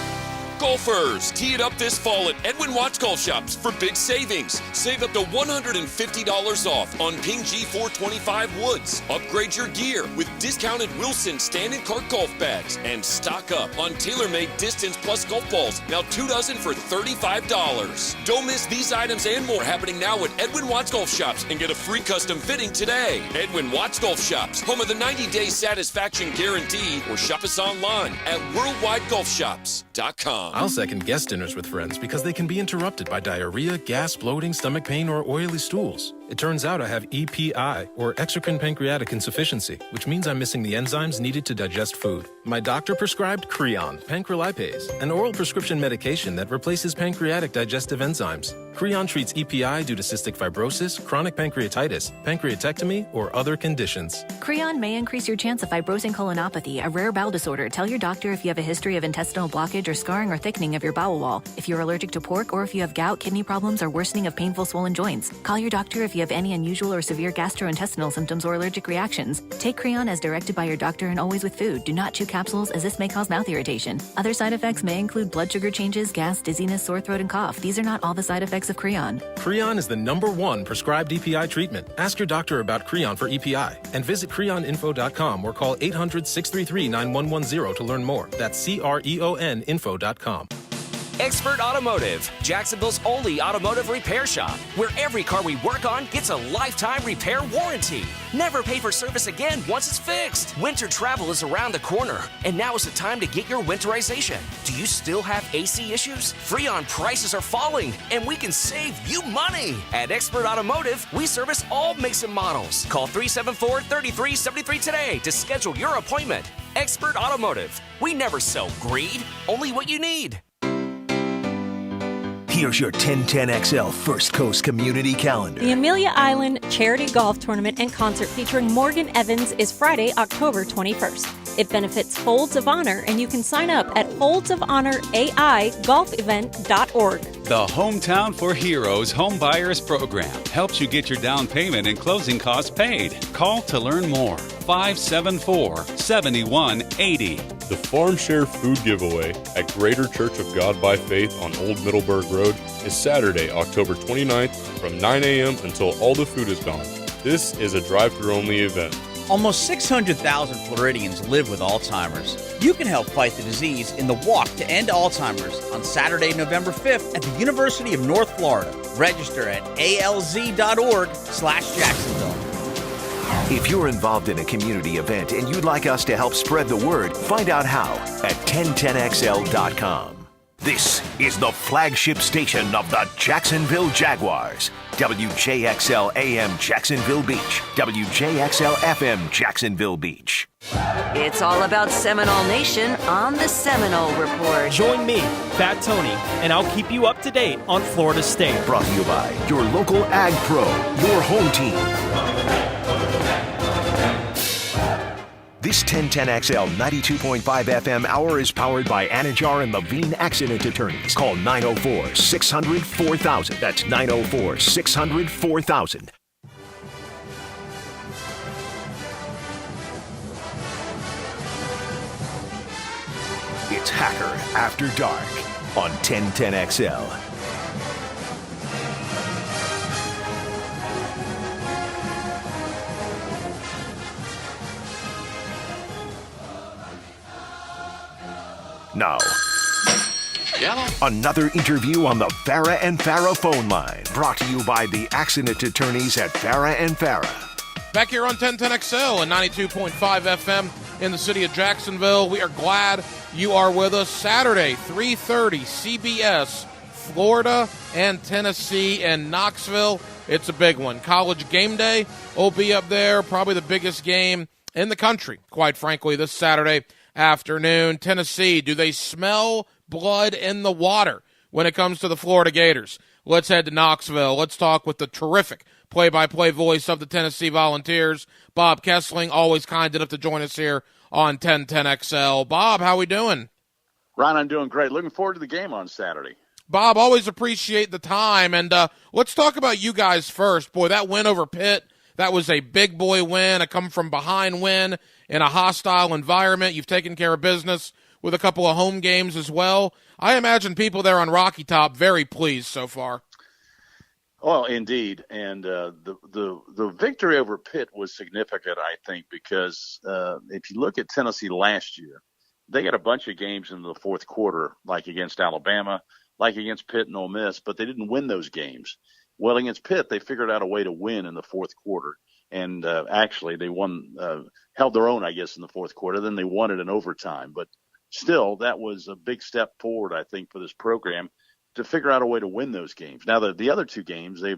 Golfers, tee it up this fall at Edwin Watts Golf Shops for big savings. Save up to $150 off on Ping G425 woods. Upgrade your gear with discounted Wilson stand and cart golf bags. And stock up on TaylorMade Distance Plus golf balls. Now 2 dozen for $35. Don't miss these items and more happening now at Edwin Watts Golf Shops and get a free custom fitting today. Edwin Watts Golf Shops, home of the 90-day satisfaction guarantee, or shop us online at worldwidegolfshops.com. I'll second guest dinners with friends because they can be interrupted by diarrhea, gas, bloating, stomach pain, or oily stools. It turns out I have EPI, or exocrine pancreatic insufficiency, which means I'm missing the enzymes needed to digest food. My doctor prescribed Creon, pancrelipase, an oral prescription medication that replaces pancreatic digestive enzymes. Creon treats EPI due to cystic fibrosis, chronic pancreatitis, pancreatectomy, or other conditions. Creon may increase your chance of fibrosing colonopathy, a rare bowel disorder. Tell your doctor if you have a history of intestinal blockage or scarring or thickening of your bowel wall, if you're allergic to pork, or if you have gout, kidney problems, or worsening of painful swollen joints. Call your doctor if you have any unusual or severe gastrointestinal symptoms or allergic reactions. Take Creon as directed by your doctor and always with food. Do not chew capsules, as this may cause mouth irritation. Other side effects may include blood sugar changes, gas, dizziness, sore throat, and cough. These are not all the side effects of Creon. Creon is the #1 prescribed EPI treatment. Ask your doctor about Creon for EPI and visit creoninfo.com or call 800-633-9110 to learn more. That's CREONinfo.com. Expert Automotive, Jacksonville's only automotive repair shop, where every car we work on gets a lifetime repair warranty. Never pay for service again once it's fixed. Winter travel is around the corner, and now is the time to get your winterization. Do you still have AC issues? Freon prices are falling, and we can save you money. At Expert Automotive, we service all makes and models. Call 374-3373 today to schedule your appointment. Expert Automotive. We never sell greed, only what you need. Here's your 1010XL First Coast Community Calendar. The Amelia Island Charity Golf Tournament and Concert featuring Morgan Evans is Friday, October 21st. It benefits Folds of Honor, and you can sign up at foldsofhonoraigolfevent.org. The Hometown for Heroes Home Buyers Program helps you get your down payment and closing costs paid. Call to learn more. 574-7180. The Farm Share Food Giveaway at Greater Church of God by Faith on Old Middleburg Road is Saturday, October 29th from 9 a.m. until all the food is gone. This is a drive-thru only event. Almost 600,000 Floridians live with Alzheimer's. You can help fight the disease in the Walk to End Alzheimer's on Saturday, November 5th at the University of North Florida. Register at alz.org/Jacksonville. If you're involved in a community event and you'd like us to help spread the word, find out how at 1010XL.com. This is the flagship station of the Jacksonville Jaguars. WJXL AM Jacksonville Beach. WJXL FM Jacksonville Beach. It's all about Seminole Nation on the Seminole Report. Join me, Fat Tony, and I'll keep you up to date on Florida State. Brought to you by your local Ag Pro, your home team. This 1010XL 92.5 FM hour is powered by Anajar and Levine Accident Attorneys. Call 904-600-4000. That's 904-600-4000. It's Hacker After Dark on 1010XL. Now, another interview on the Farah and Farah phone line, brought to you by the accident attorneys at Farah and Farah. Back here on 1010XL and 92.5 FM in the city of Jacksonville. We are glad you are with us. Saturday, 3:30, CBS, Florida and Tennessee and Knoxville. It's a big one. College game day will be up there, probably the biggest game in the country, quite frankly, this Saturday afternoon. Tennessee, do they smell blood in the water when it comes to the Florida Gators? Let's head to Knoxville. Let's talk with the terrific play-by-play voice of the Tennessee Volunteers, Bob Kessling, always kind enough to join us here on 1010XL. Bob, how we doing? Ryan, I'm doing great. Looking forward to the game on Saturday. Bob, always appreciate the time. And let's talk about you guys first. Boy, that win over Pitt, that was a big boy win, a come-from-behind win in a hostile environment. You've taken care of business with a couple of home games as well. I imagine people there on Rocky Top very pleased so far. Well, indeed. And the victory over Pitt was significant, I think, because if you look at Tennessee last year, they got a bunch of games in the fourth quarter, like against Alabama, like against Pitt and Ole Miss, but they didn't win those games. Well, against Pitt, they figured out a way to win in the fourth quarter. And actually, they won, held their own, I guess, in the fourth quarter. Then they won it in overtime. But still, that was a big step forward, I think, for this program to figure out a way to win those games. Now, the other two games, they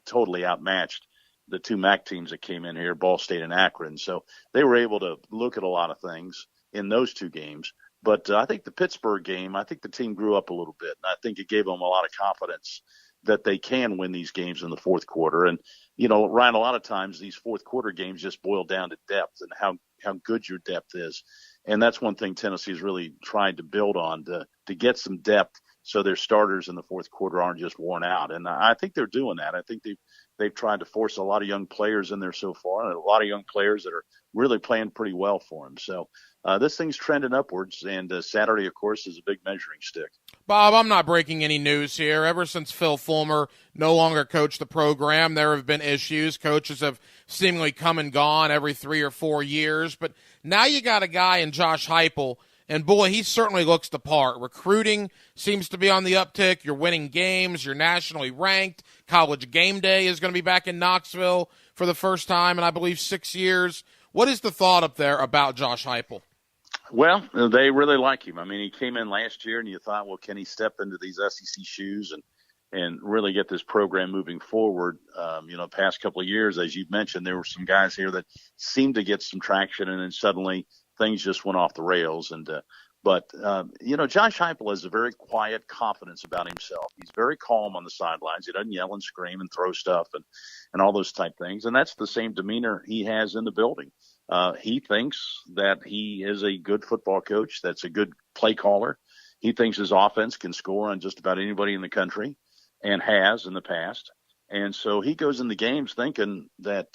totally outmatched the two MAC teams that came in here, Ball State and Akron. So they were able to look at a lot of things in those two games. But I think the Pittsburgh game, I think the team grew up a little bit. And I think it gave them a lot of confidence that they can win these games in the fourth quarter. And, you know, Ryan, a lot of times these fourth quarter games just boil down to depth and how good your depth is. And that's one thing Tennessee's really tried to build on, to get some depth so their starters in the fourth quarter aren't just worn out. And I think they're doing that. I think they've tried to force a lot of young players in there so far, and a lot of young players that are really playing pretty well for them. So this thing's trending upwards, and Saturday, of course, is a big measuring stick. Bob, I'm not breaking any news here. Ever since Phil Fulmer no longer coached the program, there have been issues. Coaches have seemingly come and gone every 3 or 4 years. But now you got a guy in Josh Heupel, and boy, he certainly looks the part. Recruiting seems to be on the uptick. You're winning games. You're nationally ranked. College game day is going to be back in Knoxville for the first time in, I believe, 6 years. What is the thought up there about Josh Heupel? Well, they really like him. I mean, he came in last year, and you thought, well, can he step into these SEC shoes and really get this program moving forward? Past couple of years, as you've mentioned, there were some guys here that seemed to get some traction, and then suddenly things just went off the rails. But Josh Heupel has a very quiet confidence about himself. He's very calm on the sidelines. He doesn't yell and scream and throw stuff and all those type things. And that's the same demeanor he has in the building. He thinks that he is a good football coach. That's a good play caller. He thinks his offense can score on just about anybody in the country and has in the past. And so he goes in the games thinking that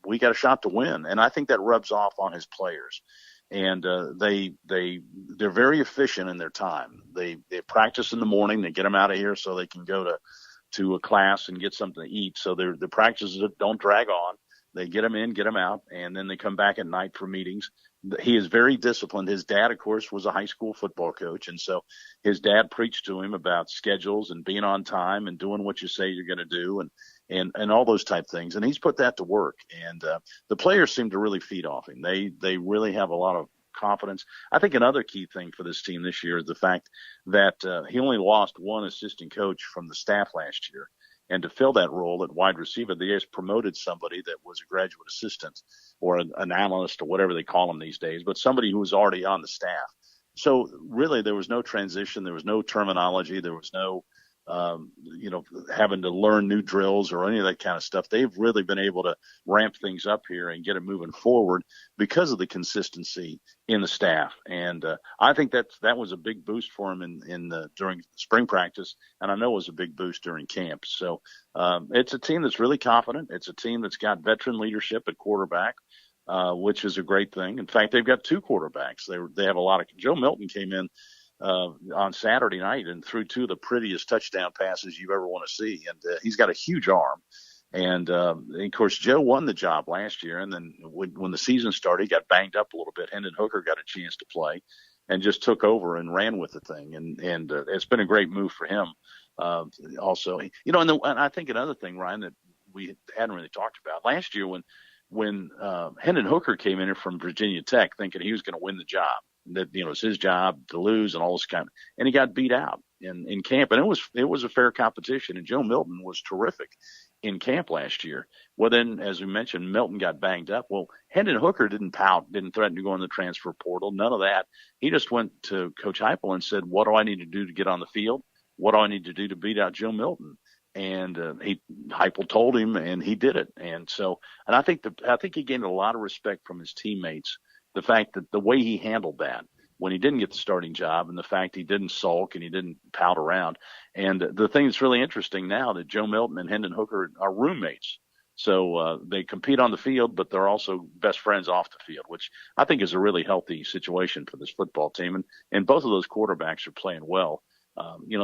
we got a shot to win. And I think that rubs off on his players. And they're very efficient in their time. They practice in the morning. They get them out of here so they can go to a class and get something to eat. So the practices don't drag on. They get them in, get them out, and then they come back at night for meetings. He is very disciplined. His dad, of course, was a high school football coach, and so his dad preached to him about schedules and being on time and doing what you say you're going to do and all those type things. And he's put that to work. And the players seem to really feed off him. They really have a lot of confidence. I think another key thing for this team this year is the fact that he only lost one assistant coach from the staff last year. And to fill that role at wide receiver, they just promoted somebody that was a graduate assistant or an analyst or whatever they call them these days, but somebody who was already on the staff. So really there was no transition. There was no terminology. There was no, having to learn new drills or any of that kind of stuff. They've really been able to ramp things up here and get it moving forward because of the consistency in the staff. And I think that was a big boost for him during spring practice, and I know it was a big boost during camp. So it's a team that's really confident. It's a team that's got veteran leadership at quarterback, which is a great thing. In fact, they've got two quarterbacks. They have a lot of – Joe Milton came in on Saturday night and threw two of the prettiest touchdown passes you ever want to see. And he's got a huge arm. And of course, Joe won the job last year. And then when the season started, he got banged up a little bit. Hendon Hooker got a chance to play and just took over and ran with the thing. And it's been a great move for him. Also, and I think another thing, Ryan, that we hadn't really talked about last year when Hendon Hooker came in here from Virginia Tech thinking he was going to win the job, that it's his job to lose and all this and he got beat out in camp, and it was a fair competition, and Joe Milton was terrific in camp last year. Well, then, as we mentioned, Milton got banged up. Well, Hendon Hooker didn't pout, didn't threaten to go in the transfer portal, none of that. He just went to Coach Heupel and said, what do I need to do to get on the field? What do I need to do to beat out Joe Milton? And Heupel told him, and he did it. And I think he gained a lot of respect from his teammates. The fact that the way he handled that when he didn't get the starting job, and the fact he didn't sulk and he didn't pout around. And the thing that's really interesting now that Joe Milton and Hendon Hooker are roommates. So they compete on the field, but they're also best friends off the field, which I think is a really healthy situation for this football team. And both of those quarterbacks are playing well.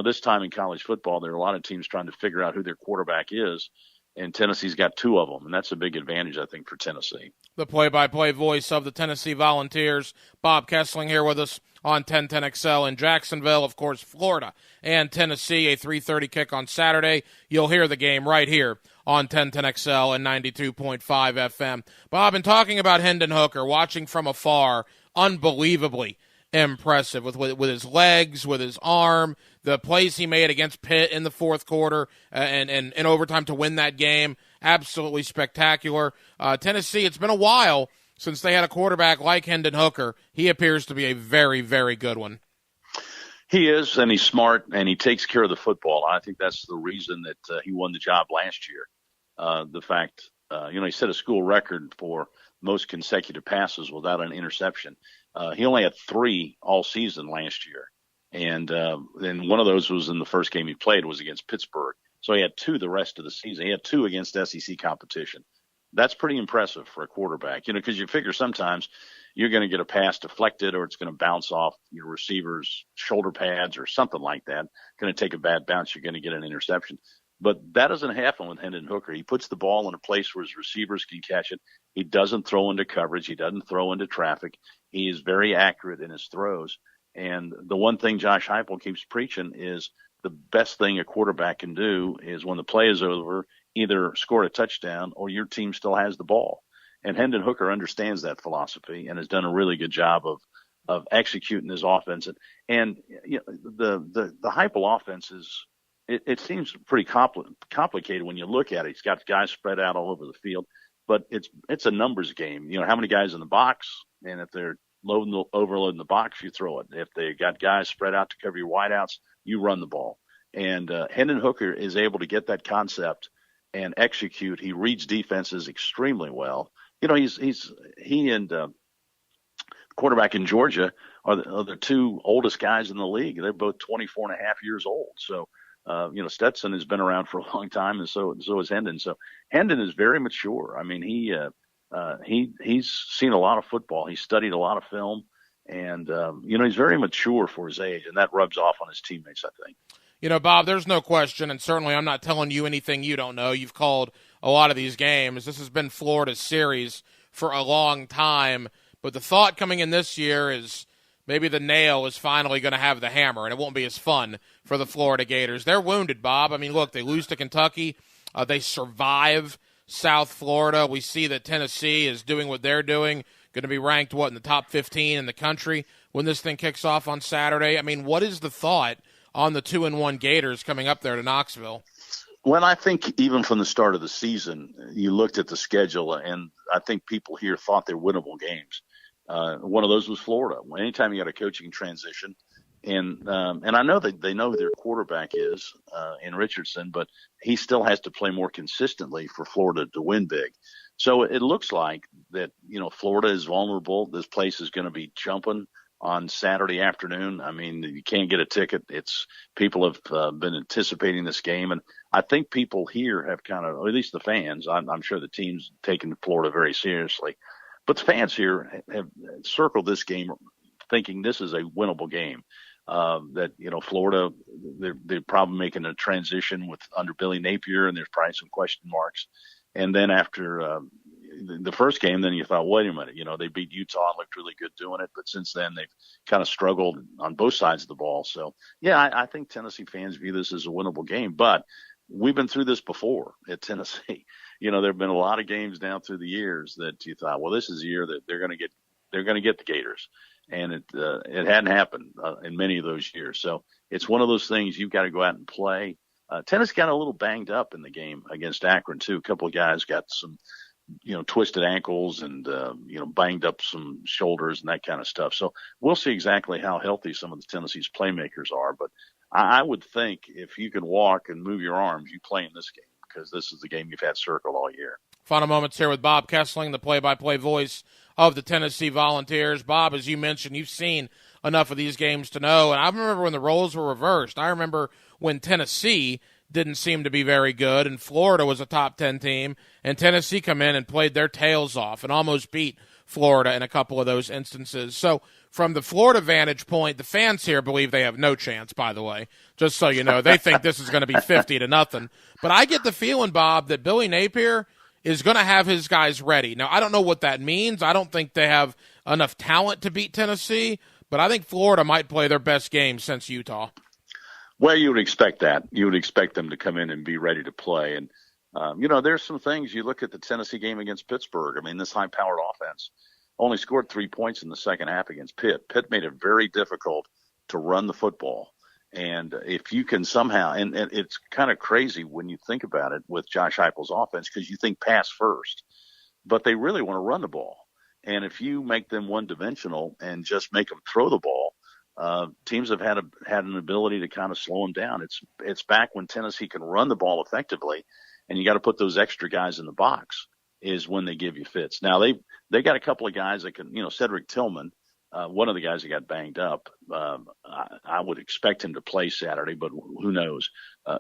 This time in college football, there are a lot of teams trying to figure out who their quarterback is, and Tennessee's got two of them, and that's a big advantage, I think, for Tennessee. The play-by-play voice of the Tennessee Volunteers, Bob Kessling, here with us on 1010XL in Jacksonville, of course, Florida, and Tennessee, a 3:30 kick on Saturday. You'll hear the game right here on 1010XL and 92.5 FM. Bob, in talking about Hendon Hooker, watching from afar, unbelievably impressive with his legs, with his arm, the plays he made against Pitt in the fourth quarter and in overtime to win that game. Absolutely spectacular. Tennessee, it's been a while since they had a quarterback like Hendon Hooker. He appears to be a very, very good one. He is, and he's smart, and he takes care of the football. I think that's the reason that he won the job last year. The fact, he set a school record for most consecutive passes without an interception. He only had 3 all season last year. And then one of those was in the first game he played was against Pittsburgh. So he had 2 the rest of the season. He had 2 against SEC competition. That's pretty impressive for a quarterback, because you figure sometimes you're going to get a pass deflected or it's going to bounce off your receiver's shoulder pads or something like that. Going to take a bad bounce. You're going to get an interception. But that doesn't happen with Hendon Hooker. He puts the ball in a place where his receivers can catch it. He doesn't throw into coverage. He doesn't throw into traffic. He is very accurate in his throws. And the one thing Josh Heupel keeps preaching is the best thing a quarterback can do is when the play is over, either score a touchdown or your team still has the ball. And Hendon Hooker understands that philosophy and has done a really good job of executing his offense. And the Heupel offense is, it seems pretty complicated when you look at it. He's got guys spread out all over the field, but it's a numbers game. How many guys in the box, and if they're overloading the box, you throw it. If they got guys spread out to cover your wideouts, you run the ball. And Hendon Hooker is able to get that concept and execute. He reads defenses extremely well. He and quarterback in Georgia are the 2 oldest guys in the league. They're both 24 and a half years old. So, Stetson has been around for a long time, and so is Hendon. So Hendon is very mature. I mean, he's seen a lot of football. He's studied a lot of film, and he's very mature for his age, and that rubs off on his teammates, I think. Bob, there's no question, and certainly I'm not telling you anything you don't know. You've called a lot of these games. This has been Florida's series for a long time, but the thought coming in this year is maybe the nail is finally going to have the hammer, and it won't be as fun for the Florida Gators. They're wounded, Bob. I mean, look, they lose to Kentucky. They survive South Florida. We see that Tennessee is doing what they're doing, going to be ranked, in the top 15 in the country when this thing kicks off on Saturday. I mean, what is the thought on the 2-1 Gators coming up there to Knoxville? Well, I think even from the start of the season, you looked at the schedule, and I think people here thought they're winnable games. One of those was Florida. Anytime you got a coaching transition, and I know that they know who their quarterback is in Richardson, but he still has to play more consistently for Florida to win big. So it looks like that, Florida is vulnerable. This place is going to be jumping on Saturday afternoon. I mean, you can't get a ticket. People have been anticipating this game, and I think people here have kind of, or at least the fans, I'm sure the team's taking Florida very seriously, but the fans here have circled this game thinking this is a winnable game. That, Florida, they're probably making a transition under Billy Napier, and there's probably some question marks. And then after the first game, then you thought, wait a minute, they beat Utah and looked really good doing it. But since then, they've kind of struggled on both sides of the ball. So, yeah, I think Tennessee fans view this as a winnable game. But we've been through this before at Tennessee. There have been a lot of games down through the years that you thought, well, this is the year that they're going to get the Gators. And it hadn't happened in many of those years. So it's one of those things you've got to go out and play. Tennessee got a little banged up in the game against Akron, too. A couple of guys got some, twisted ankles and, banged up some shoulders and that kind of stuff. So we'll see exactly how healthy some of the Tennessee's playmakers are. But I would think if you can walk and move your arms, you play in this game because this is the game you've had circled all year. Final moments here with Bob Kessling, the play-by-play voice of the Tennessee Volunteers. Bob, as you mentioned, you've seen enough of these games to know, and I remember when the roles were reversed. I remember when Tennessee didn't seem to be very good, and Florida was a top 10 team, and Tennessee come in and played their tails off and almost beat Florida in a couple of those instances. So from the Florida vantage point, the fans here believe they have no chance, by the way, just so you know. They think this is going to be 50-0. But I get the feeling, Bob, that Billy Napier is going to have his guys ready. Now, I don't know what that means. I don't think they have enough talent to beat Tennessee, but I think Florida might play their best game since Utah. Well, you would expect that. You would expect them to come in and be ready to play. And, there's some things. You look at the Tennessee game against Pittsburgh. I mean, this high-powered offense only scored 3 points in the second half against Pitt. Pitt made it very difficult to run the football. And if you can somehow, and it's kind of crazy when you think about it with Josh Heupel's offense, because you think pass first, but they really want to run the ball. And if you make them one-dimensional and just make them throw the ball, teams have had an ability to kind of slow them down. It's back when Tennessee can run the ball effectively, and you got to put those extra guys in the box is when they give you fits. Now they got a couple of guys that can, Cedric Tillman. One of the guys that got banged up, I would expect him to play Saturday, but who knows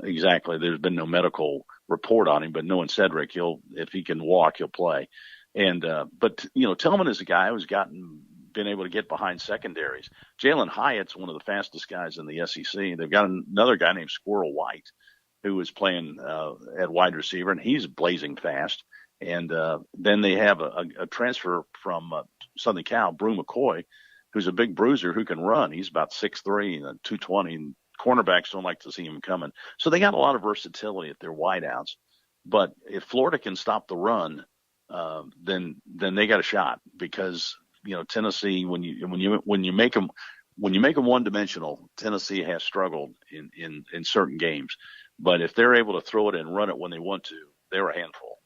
exactly. There's been no medical report on him, but knowing Cedric, if he can walk, he'll play. And but Tillman is a guy who's been able to get behind secondaries. Jalen Hyatt's one of the fastest guys in the SEC. They've got another guy named Squirrel White who is playing at wide receiver, and he's blazing fast. And then they have a transfer from Southern Cal, Brew McCoy, who's a big bruiser who can run. He's about 6'3", 220, and cornerbacks don't like to see him coming. So they got a lot of versatility at their wideouts. But if Florida can stop the run, then they got a shot because Tennessee, when you make them one-dimensional, Tennessee has struggled in certain games. But if they're able to throw it and run it when they want to, they're a handful.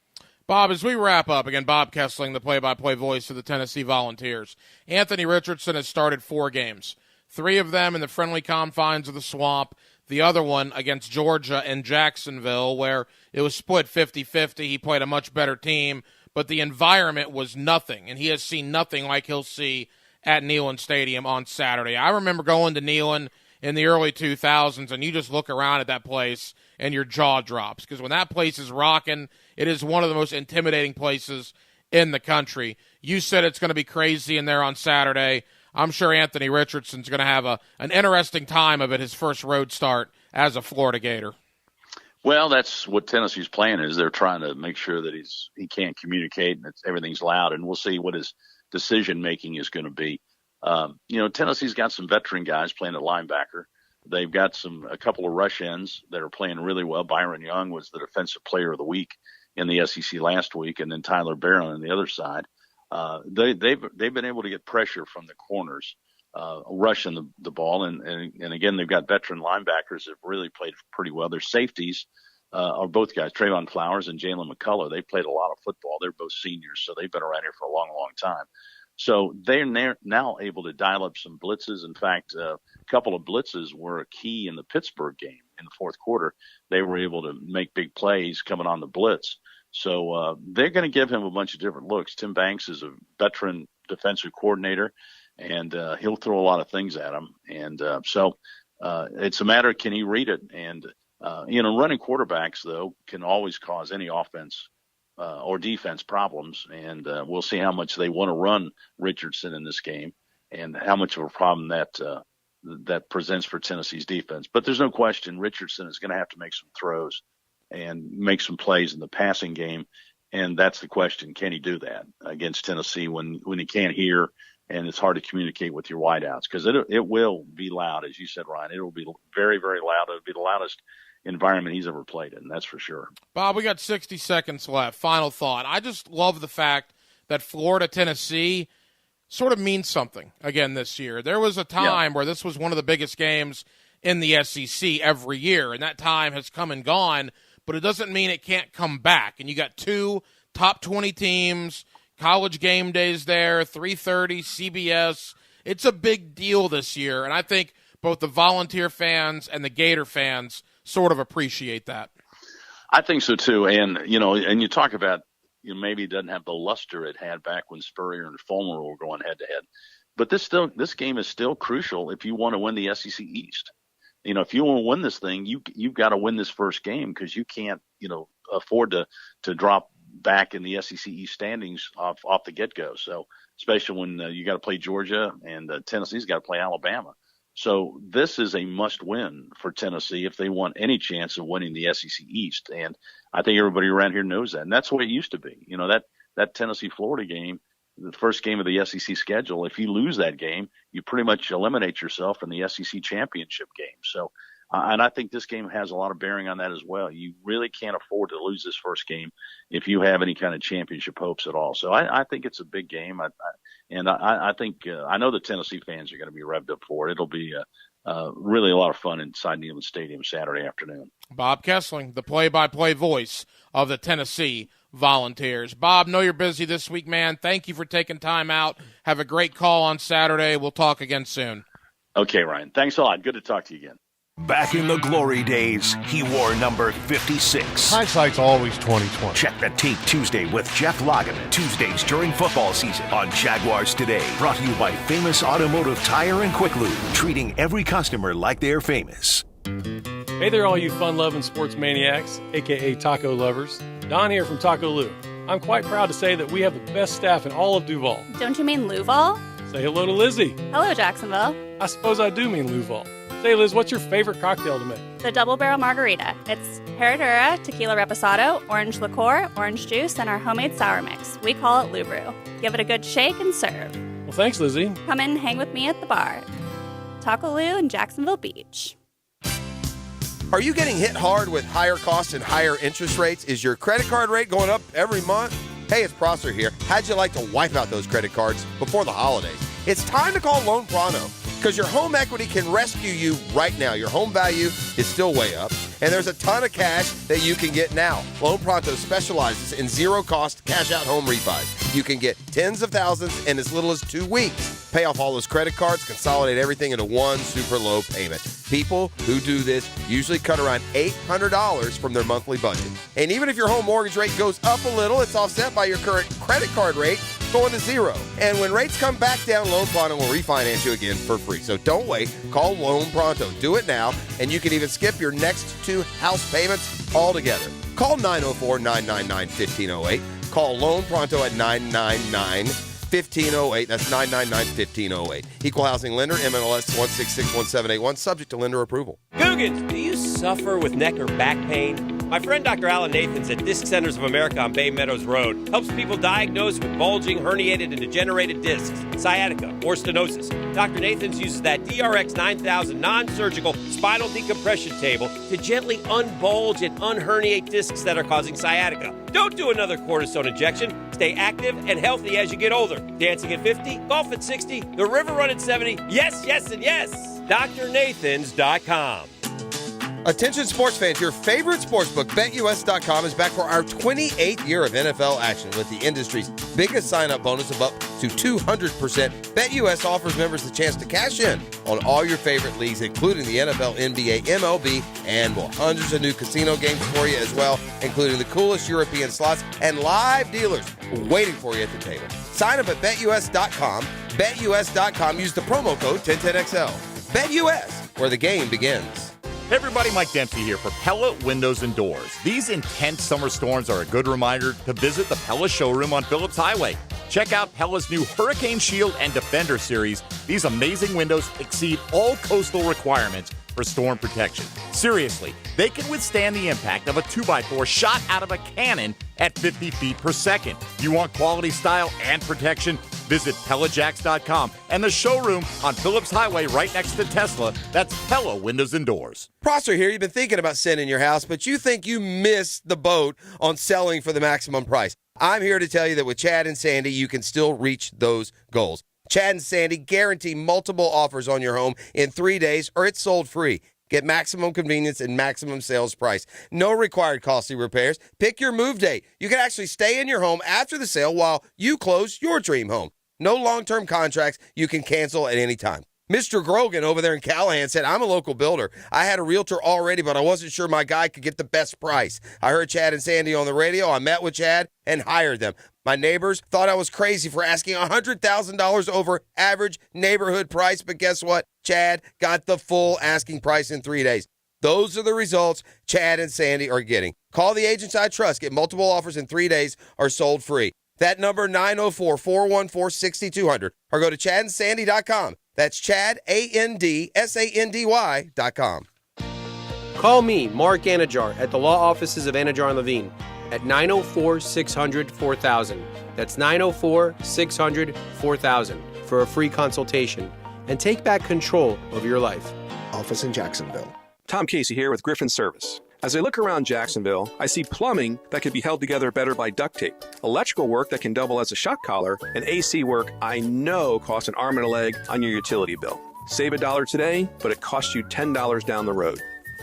Bob, as we wrap up, again, Bob Kessling, the play-by-play voice of the Tennessee Volunteers. Anthony Richardson has started 4 games, 3 of them in the friendly confines of the Swamp, the other one against Georgia and Jacksonville, where it was split 50-50. He played a much better team, but the environment was nothing, and he has seen nothing like he'll see at Neyland Stadium on Saturday. I remember going to Neyland in the early 2000s, and you just look around at that place and your jaw drops, because when that place is rocking, it is one of the most intimidating places in the country. You said it's going to be crazy in there on Saturday. I'm sure Anthony Richardson's going to have an interesting time of it, his first road start as a Florida Gator. Well, that's what Tennessee's plan is. They're trying to make sure that he can't communicate and everything's loud, and we'll see what his decision-making is going to be. Tennessee's got some veteran guys playing at linebacker. They've got a couple of rush ends that are playing really well. Byron Young was the defensive player of the week in the SEC last week, and then Tyler Barron on the other side. they've been able to get pressure from the corners, rushing the ball. And again, they've got veteran linebackers that have really played pretty well. Their safeties are both guys, Trayvon Flowers and Jalen McCullough. They played a lot of football. They're both seniors, so they've been around here for a long, long time. So they're now able to dial up some blitzes. In fact, a couple of blitzes were a key in the Pittsburgh game in the fourth quarter. They were able to make big plays coming on the blitz. So they're going to give him a bunch of different looks. Tim Banks is a veteran defensive coordinator, and he'll throw a lot of things at him. And so it's a matter of, can he read it? And, running quarterbacks, though, can always cause any offense or defense problems. And we'll see how much they want to run Richardson in this game and how much of a problem that presents for Tennessee's defense. But there's no question Richardson is going to have to make some throws and make some plays in the passing game. And that's the question. Can he do that against Tennessee when he can't hear and it's hard to communicate with your wideouts? Because it will be loud, as you said, Ryan. It will be very, very loud. It'll be the loudest environment he's ever played in, that's for sure. Bob, we got 60 seconds left. Final thought. I just love the fact that Florida-Tennessee sort of means something again this year. There was a time where this was one of the biggest games in the SEC every year, and that time has come and gone, but it doesn't mean it can't come back. And you got two top 20 teams, college game days there, 3:30, CBS. It's a big deal this year, and I think both the Volunteer fans and the Gator fans sort of appreciate that. I think so too. And, and you talk about, maybe it doesn't have the luster it had back when Spurrier and Fulmer were going head to head. But this game is still crucial if you want to win the SEC East. If you want to win this thing, you've got to win this first game, because you can't, afford to drop back in the SEC East standings off the get-go. So especially when you got to play Georgia and Tennessee's got to play Alabama. So this is a must-win for Tennessee if they want any chance of winning the SEC East. And I think everybody around here knows that. And that's the way it used to be. That Tennessee-Florida game, the first game of the SEC schedule, if you lose that game, you pretty much eliminate yourself in the SEC championship game. So, and I think this game has a lot of bearing on that as well. You really can't afford to lose this first game if you have any kind of championship hopes at all. So I think it's a big game. I think I know the Tennessee fans are going to be revved up for it. It'll be really a lot of fun inside Neyland Stadium Saturday afternoon. Bob Kessling, the play-by-play voice of the Tennessee Volunteers. Bob, know you're busy this week, man. Thank you for taking time out. Have a great call on Saturday. We'll talk again soon. Okay, Ryan. Thanks a lot. Good to talk to you again. Back in the glory days, he wore number 56. Hindsight's always 20/20. Check the tape Tuesday with Jeff Lageman. Tuesdays during football season on Jaguars Today. Brought to you by Famous Automotive Tire and Quick Lube. Treating every customer like they're famous. Hey there, all you fun-loving sports maniacs, a.k.a. taco lovers. Don here from Taco Lou. I'm quite proud to say that we have the best staff in all of Duval. Don't you mean Louval? Say hello to Lizzie. Hello, Jacksonville. I suppose I do mean Louval. Say, Liz, what's your favorite cocktail to make? The Double Barrel Margarita. It's Herradura, Tequila Reposado, Orange Liqueur, Orange Juice, and our homemade sour mix. We call it Lou Brew. Give it a good shake and serve. Well, thanks, Lizzie. Come in and hang with me at the bar. Taco Lou in Jacksonville Beach. Are you getting hit hard with higher costs and higher interest rates? Is your credit card rate going up every month? Hey, it's Prosser here. How'd you like to wipe out those credit cards before the holidays? It's time to call Loan Pronto, because your home equity can rescue you right now. Your home value is still way up, and there's a ton of cash that you can get now. Loan Pronto specializes in zero-cost cash-out home refis. You can get tens of thousands in as little as 2 weeks. Pay off all those credit cards, consolidate everything into one super low payment. People who do this usually cut around $800 from their monthly budget. And even if your home mortgage rate goes up a little, it's offset by your current credit card rate going to zero. And when rates come back down, Loan Pronto will refinance you again for free. So don't wait. Call Loan Pronto. Do it now, and you can even skip your next 2 house payments altogether. Call 904-999-1508. Call Loan Pronto at 999-1508. That's 999-1508. Equal housing lender, MLS 1661781, subject to lender approval. Googans, do you suffer with neck or back pain? My friend Dr. Alan Nathans at Disc Centers of America on Bay Meadows Road helps people diagnosed with bulging, herniated, and degenerated discs, sciatica, or stenosis. Dr. Nathans uses that DRX 9000 non-surgical spinal decompression table to gently unbulge and unherniate discs that are causing sciatica. Don't do another cortisone injection. Stay active and healthy as you get older. Dancing at 50, golf at 60, the river run at 70. Yes, yes, and yes. DrNathans.com. Attention sports fans, your favorite sportsbook, BetUS.com, is back for our 28th year of NFL action with the industry's biggest sign-up bonus of up to 200%. BetUS offers members the chance to cash in on all your favorite leagues, including the NFL, NBA, MLB, and more. Hundreds of new casino games for you as well, including the coolest European slots and live dealers waiting for you at the table. Sign up at BetUS.com. BetUS.com. Use the promo code 1010XL. BetUS, where the game begins. Hey everybody, Mike Dempsey here for Pella Windows and Doors. These intense summer storms are a good reminder to visit the Pella showroom on Phillips Highway. Check out Pella's new Hurricane Shield and Defender series. These amazing windows exceed all coastal requirements for storm protection. Seriously, they can withstand the impact of a 2x4 shot out of a cannon at 50 feet per second. You want quality, style, and protection? Visit PellaJacks.com and the showroom on Phillips Highway right next to Tesla. That's Pella Windows and Doors. Prosser here. You've been thinking about selling your house, but you think you missed the boat on selling for the maximum price. I'm here to tell you that with Chad and Sandy, you can still reach those goals. Chad and Sandy guarantee multiple offers on your home in 3 days or it's sold free. Get maximum convenience and maximum sales price. No required costly repairs. Pick your move date. You can actually stay in your home after the sale while you close your dream home. No long-term contracts you can cancel at any time. Mr. Grogan over there in Callahan said, I'm a local builder. I had a realtor already, but I wasn't sure my guy could get the best price. I heard Chad and Sandy on the radio. I met with Chad and hired them. My neighbors thought I was crazy for asking $100,000 over average neighborhood price, but guess what? Chad got the full asking price in 3 days. Those are the results Chad and Sandy are getting. Call the agents I trust. Get multiple offers in 3 days or sold free. That number, 904-414-6200. Or go to ChadandSandy.com. That's Chad, ANDSANDY.com. Call me, Mark Anajar, at the law offices of Anajar & Levine at 904-600-4000. That's 904-600-4000 for a free consultation and take back control of your life. Office in Jacksonville. Tom Casey here with Griffin Service. As I look around Jacksonville, I see plumbing that could be held together better by duct tape, electrical work that can double as a shock collar, and AC work I know costs an arm and a leg on your utility bill. Save $1 today, but it costs you $10 down the road.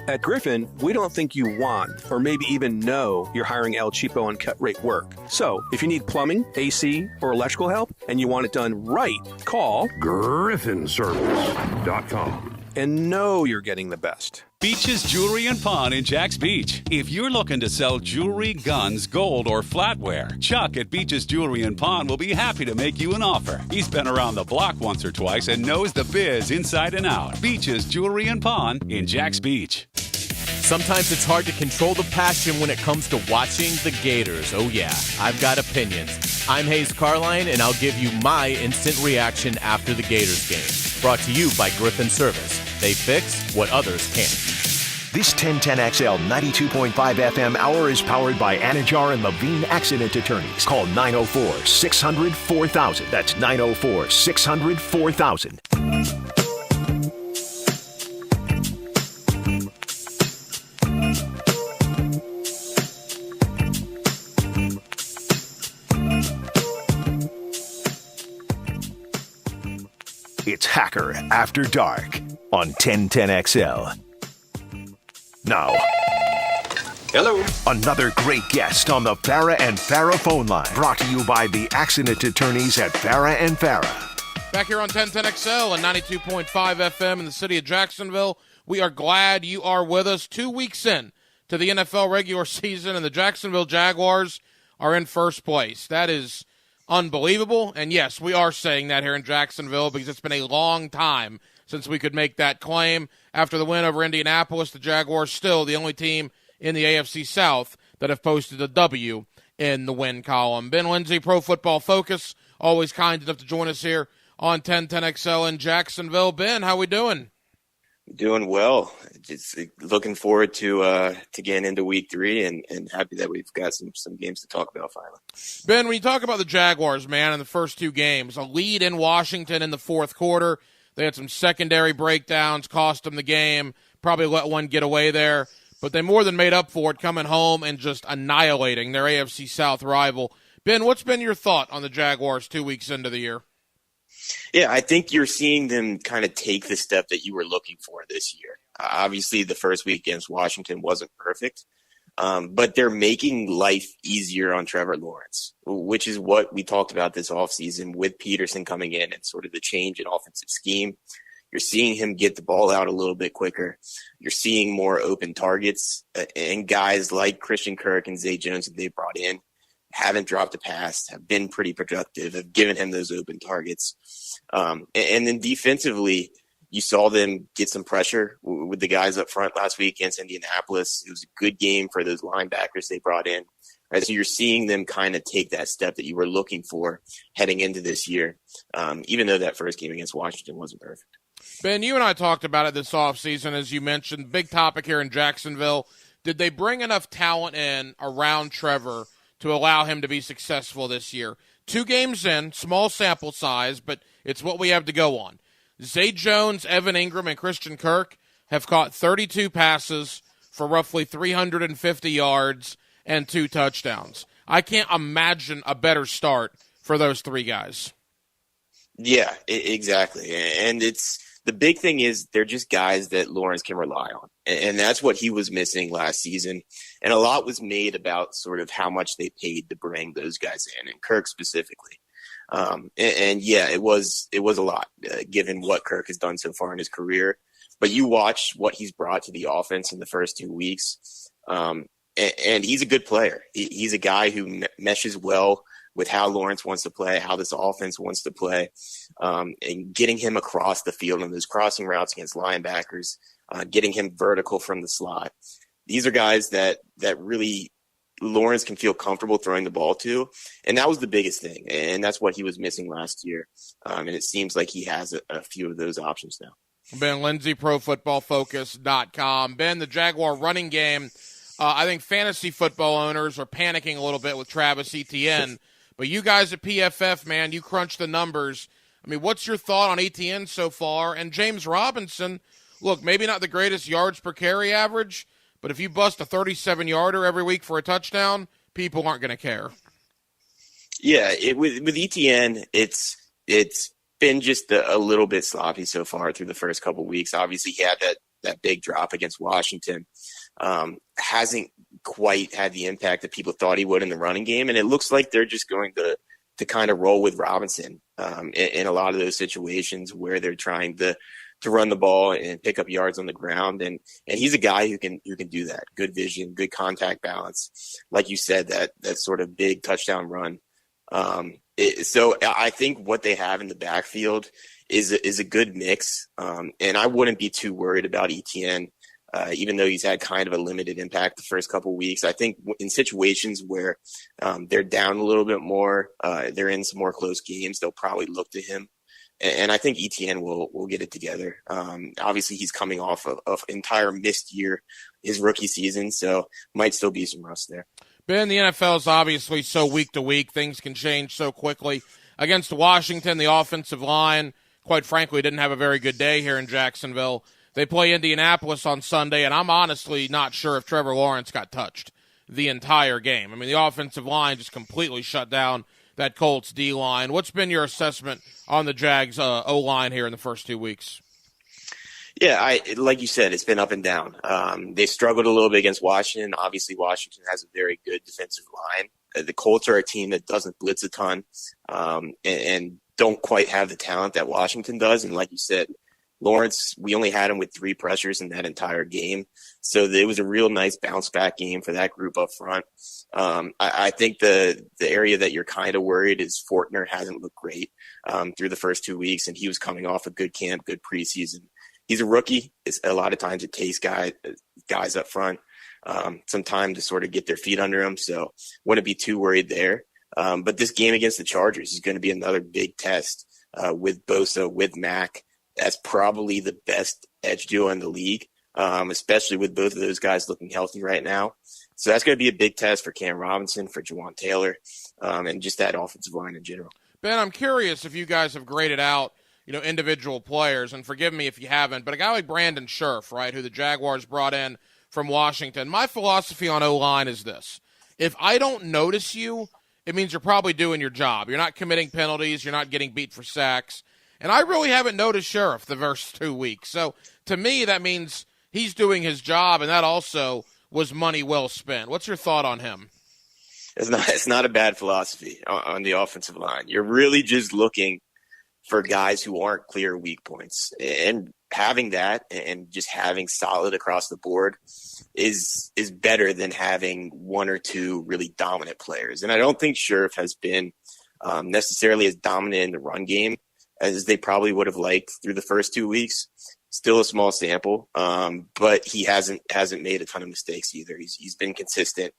At Griffin, we don't think you want, or maybe even know, you're hiring El Cheapo and cut rate work. So, if you need plumbing, AC, or electrical help, and you want it done right, call GriffinService.com. And know you're getting the best. Beaches Jewelry and Pawn in Jax Beach. If you're looking to sell jewelry, guns, gold, or flatware, Chuck at Beaches Jewelry and Pawn will be happy to make you an offer. He's been around the block once or twice and knows the biz inside and out. Beaches Jewelry and Pawn in Jax Beach. Sometimes it's hard to control the passion when it comes to watching the Gators. Oh yeah, I've got opinions. I'm Hayes Carline, and I'll give you my instant reaction after the Gators game. Brought to you by Griffin Service. They fix what others can't. This 1010XL 92.5 FM hour is powered by Anajar and Levine Accident Attorneys. Call 904-600-4000. That's 904-600-4000. It's Hacker After Dark on 1010XL. Now, hello. Another great guest on the Farah and Farah phone line. Brought to you by the accident attorneys at Farah and Farah. Back here on 1010XL and 92.5 FM in the city of Jacksonville. We are glad you are with us 2 weeks in to the NFL regular season, and the Jacksonville Jaguars are in first place. That is unbelievable. And yes, we are saying that here in Jacksonville because it's been a long time since we could make that claim. After the win over Indianapolis, the Jaguars still the only team in the AFC South that have posted a W in the win column. Ben Lindsey, Pro Football Focus, always kind enough to join us here on 1010XL in Jacksonville. Ben, how we doing? Doing well. Just looking forward to getting into week 3 and happy that we've got some games to talk about finally. Ben, when you talk about the Jaguars, man, in the first 2 games, a lead in Washington in the fourth quarter. They had some secondary breakdowns, cost them the game, probably let one get away there. But they more than made up for it coming home and just annihilating their AFC South rival. Ben, what's been your thought on the Jaguars 2 weeks into the year? Yeah, I think you're seeing them kind of take the step that you were looking for this year. Obviously, the first week against Washington wasn't perfect, but they're making life easier on Trevor Lawrence, which is what we talked about this offseason with Peterson coming in and sort of the change in offensive scheme. You're seeing him get the ball out a little bit quicker. You're seeing more open targets, and guys like Christian Kirk and Zay Jones that they brought in haven't dropped a pass, have been pretty productive, have given him those open targets. And then defensively, you saw them get some pressure with the guys up front last week against Indianapolis. It was a good game for those linebackers they brought in. Right, so you're seeing them kind of take that step that you were looking for heading into this year, even though that first game against Washington wasn't perfect. Ben, you and I talked about it this offseason, as you mentioned. Big topic here in Jacksonville. Did they bring enough talent in around Trevor to allow him to be successful this year? 2 games in, small sample size, but it's what we have to go on. Zay Jones, Evan Ingram, and Christian Kirk have caught 32 passes for roughly 350 yards and 2 touchdowns. I can't imagine a better start for those 3 guys. Yeah, exactly. And the big thing is they're just guys that Lawrence can rely on. And that's what he was missing last season. And a lot was made about sort of how much they paid to bring those guys in, and Kirk specifically. And yeah, it was a lot given what Kirk has done so far in his career. But you watch what he's brought to the offense in the first 2 weeks. And he's a good player. He's a guy who meshes well with how Lawrence wants to play, how this offense wants to play, and getting him across the field on those crossing routes against linebackers, getting him vertical from the slot. These are guys that really Lawrence can feel comfortable throwing the ball to, and that was the biggest thing, and that's what he was missing last year, and it seems like he has a few of those options now. Ben Lindsey, ProFootballFocus.com. Ben, the Jaguar running game, I think fantasy football owners are panicking a little bit with Travis Etienne. But you guys at PFF, man, you crunch the numbers. I mean, what's your thought on Etienne so far? And James Robinson, look, maybe not the greatest yards per carry average, but if you bust a 37-yarder every week for a touchdown, people aren't going to care. Yeah, with Etienne, it's been just a little bit sloppy so far through the first couple weeks. Obviously, he had that big drop against Washington. Hasn't quite had the impact that people thought he would in the running game, and it looks like they're just going to kind of roll with Robinson in a lot of those situations where they're trying to run the ball and pick up yards on the ground, and he's a guy who can do that. Good vision, good contact balance, like you said, that sort of big touchdown run. So I think what they have in the backfield is a good mix, and I wouldn't be too worried about Etienne. Even though he's had kind of a limited impact the first couple of weeks. I think in situations where they're down a little bit more, they're in some more close games, they'll probably look to him. And I think Etienne will get it together. Obviously, he's coming off of entire missed year, his rookie season, so might still be some rust there. Ben, the NFL is obviously so week to week. Things can change so quickly. Against Washington, the offensive line, quite frankly, didn't have a very good day here in Jacksonville. They play Indianapolis on Sunday, and I'm honestly not sure if Trevor Lawrence got touched the entire game. I mean, the offensive line just completely shut down that Colts D-line. What's been your assessment on the Jags O-line here in the first 2 weeks? Yeah, like you said, it's been up and down. They struggled a little bit against Washington. Obviously, Washington has a very good defensive line. The Colts are a team that doesn't blitz a ton and don't quite have the talent that Washington does. And like you said, Lawrence, we only had him with 3 pressures in that entire game. So it was a real nice bounce back game for that group up front. I think the area that you're kind of worried is Fortner hasn't looked great through the first 2 weeks, and he was coming off a good camp, good preseason. He's a rookie. A lot of times it takes guys up front some time to sort of get their feet under them. So wouldn't be too worried there. But this game against the Chargers is going to be another big test with Bosa, with Mack. That's probably the best edge duo in the league, especially with both of those guys looking healthy right now. So that's going to be a big test for Cam Robinson, for Jawan Taylor, and just that offensive line in general. Ben, I'm curious if you guys have graded out, individual players, and forgive me if you haven't, but a guy like Brandon Scherf, right, who the Jaguars brought in from Washington. My philosophy on O-line is this. If I don't notice you, it means you're probably doing your job. You're not committing penalties. You're not getting beat for sacks. And I really haven't noticed Scherf the first 2 weeks. So to me, that means he's doing his job, and that also was money well spent. What's your thought on him? It's not a bad philosophy on the offensive line. You're really just looking for guys who aren't clear weak points, and having that and just having solid across the board is better than having one or two really dominant players. And I don't think Scherf has been necessarily as dominant in the run game as they probably would have liked through the first 2 weeks. Still a small sample, but he hasn't made a ton of mistakes either. He's been consistent.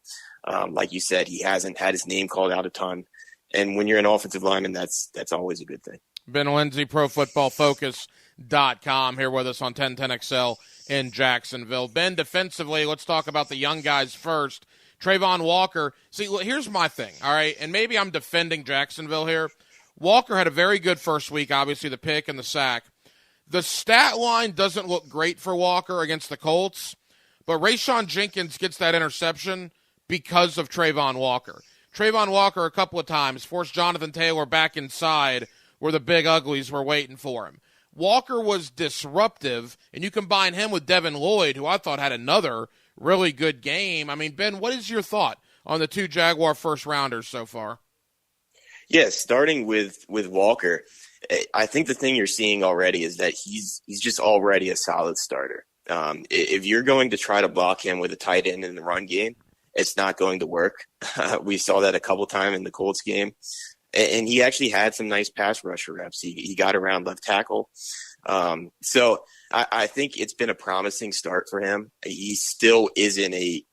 Like you said, he hasn't had his name called out a ton. And when you're an offensive lineman, that's always a good thing. Ben Lindsey, ProFootballFocus.com, here with us on 1010XL in Jacksonville. Ben, defensively, let's talk about the young guys first. Trayvon Walker. See, here's my thing, all right? And maybe I'm defending Jacksonville here. Walker had a very good first week, obviously the pick and the sack. The stat line doesn't look great for Walker against the Colts, but Rayshon Jenkins gets that interception because of Trayvon Walker. Trayvon Walker a couple of times forced Jonathan Taylor back inside where the big uglies were waiting for him. Walker was disruptive, and you combine him with Devin Lloyd, who I thought had another really good game. I mean, Ben, what is your thought on the two Jaguar first-rounders so far? Yeah, starting with Walker, I think the thing you're seeing already is that he's just already a solid starter. If you're going to try to block him with a tight end in the run game, it's not going to work. We saw that a couple times in the Colts game. And he actually had some nice pass rusher reps. He got around left tackle. So I think it's been a promising start for him. He still isn't a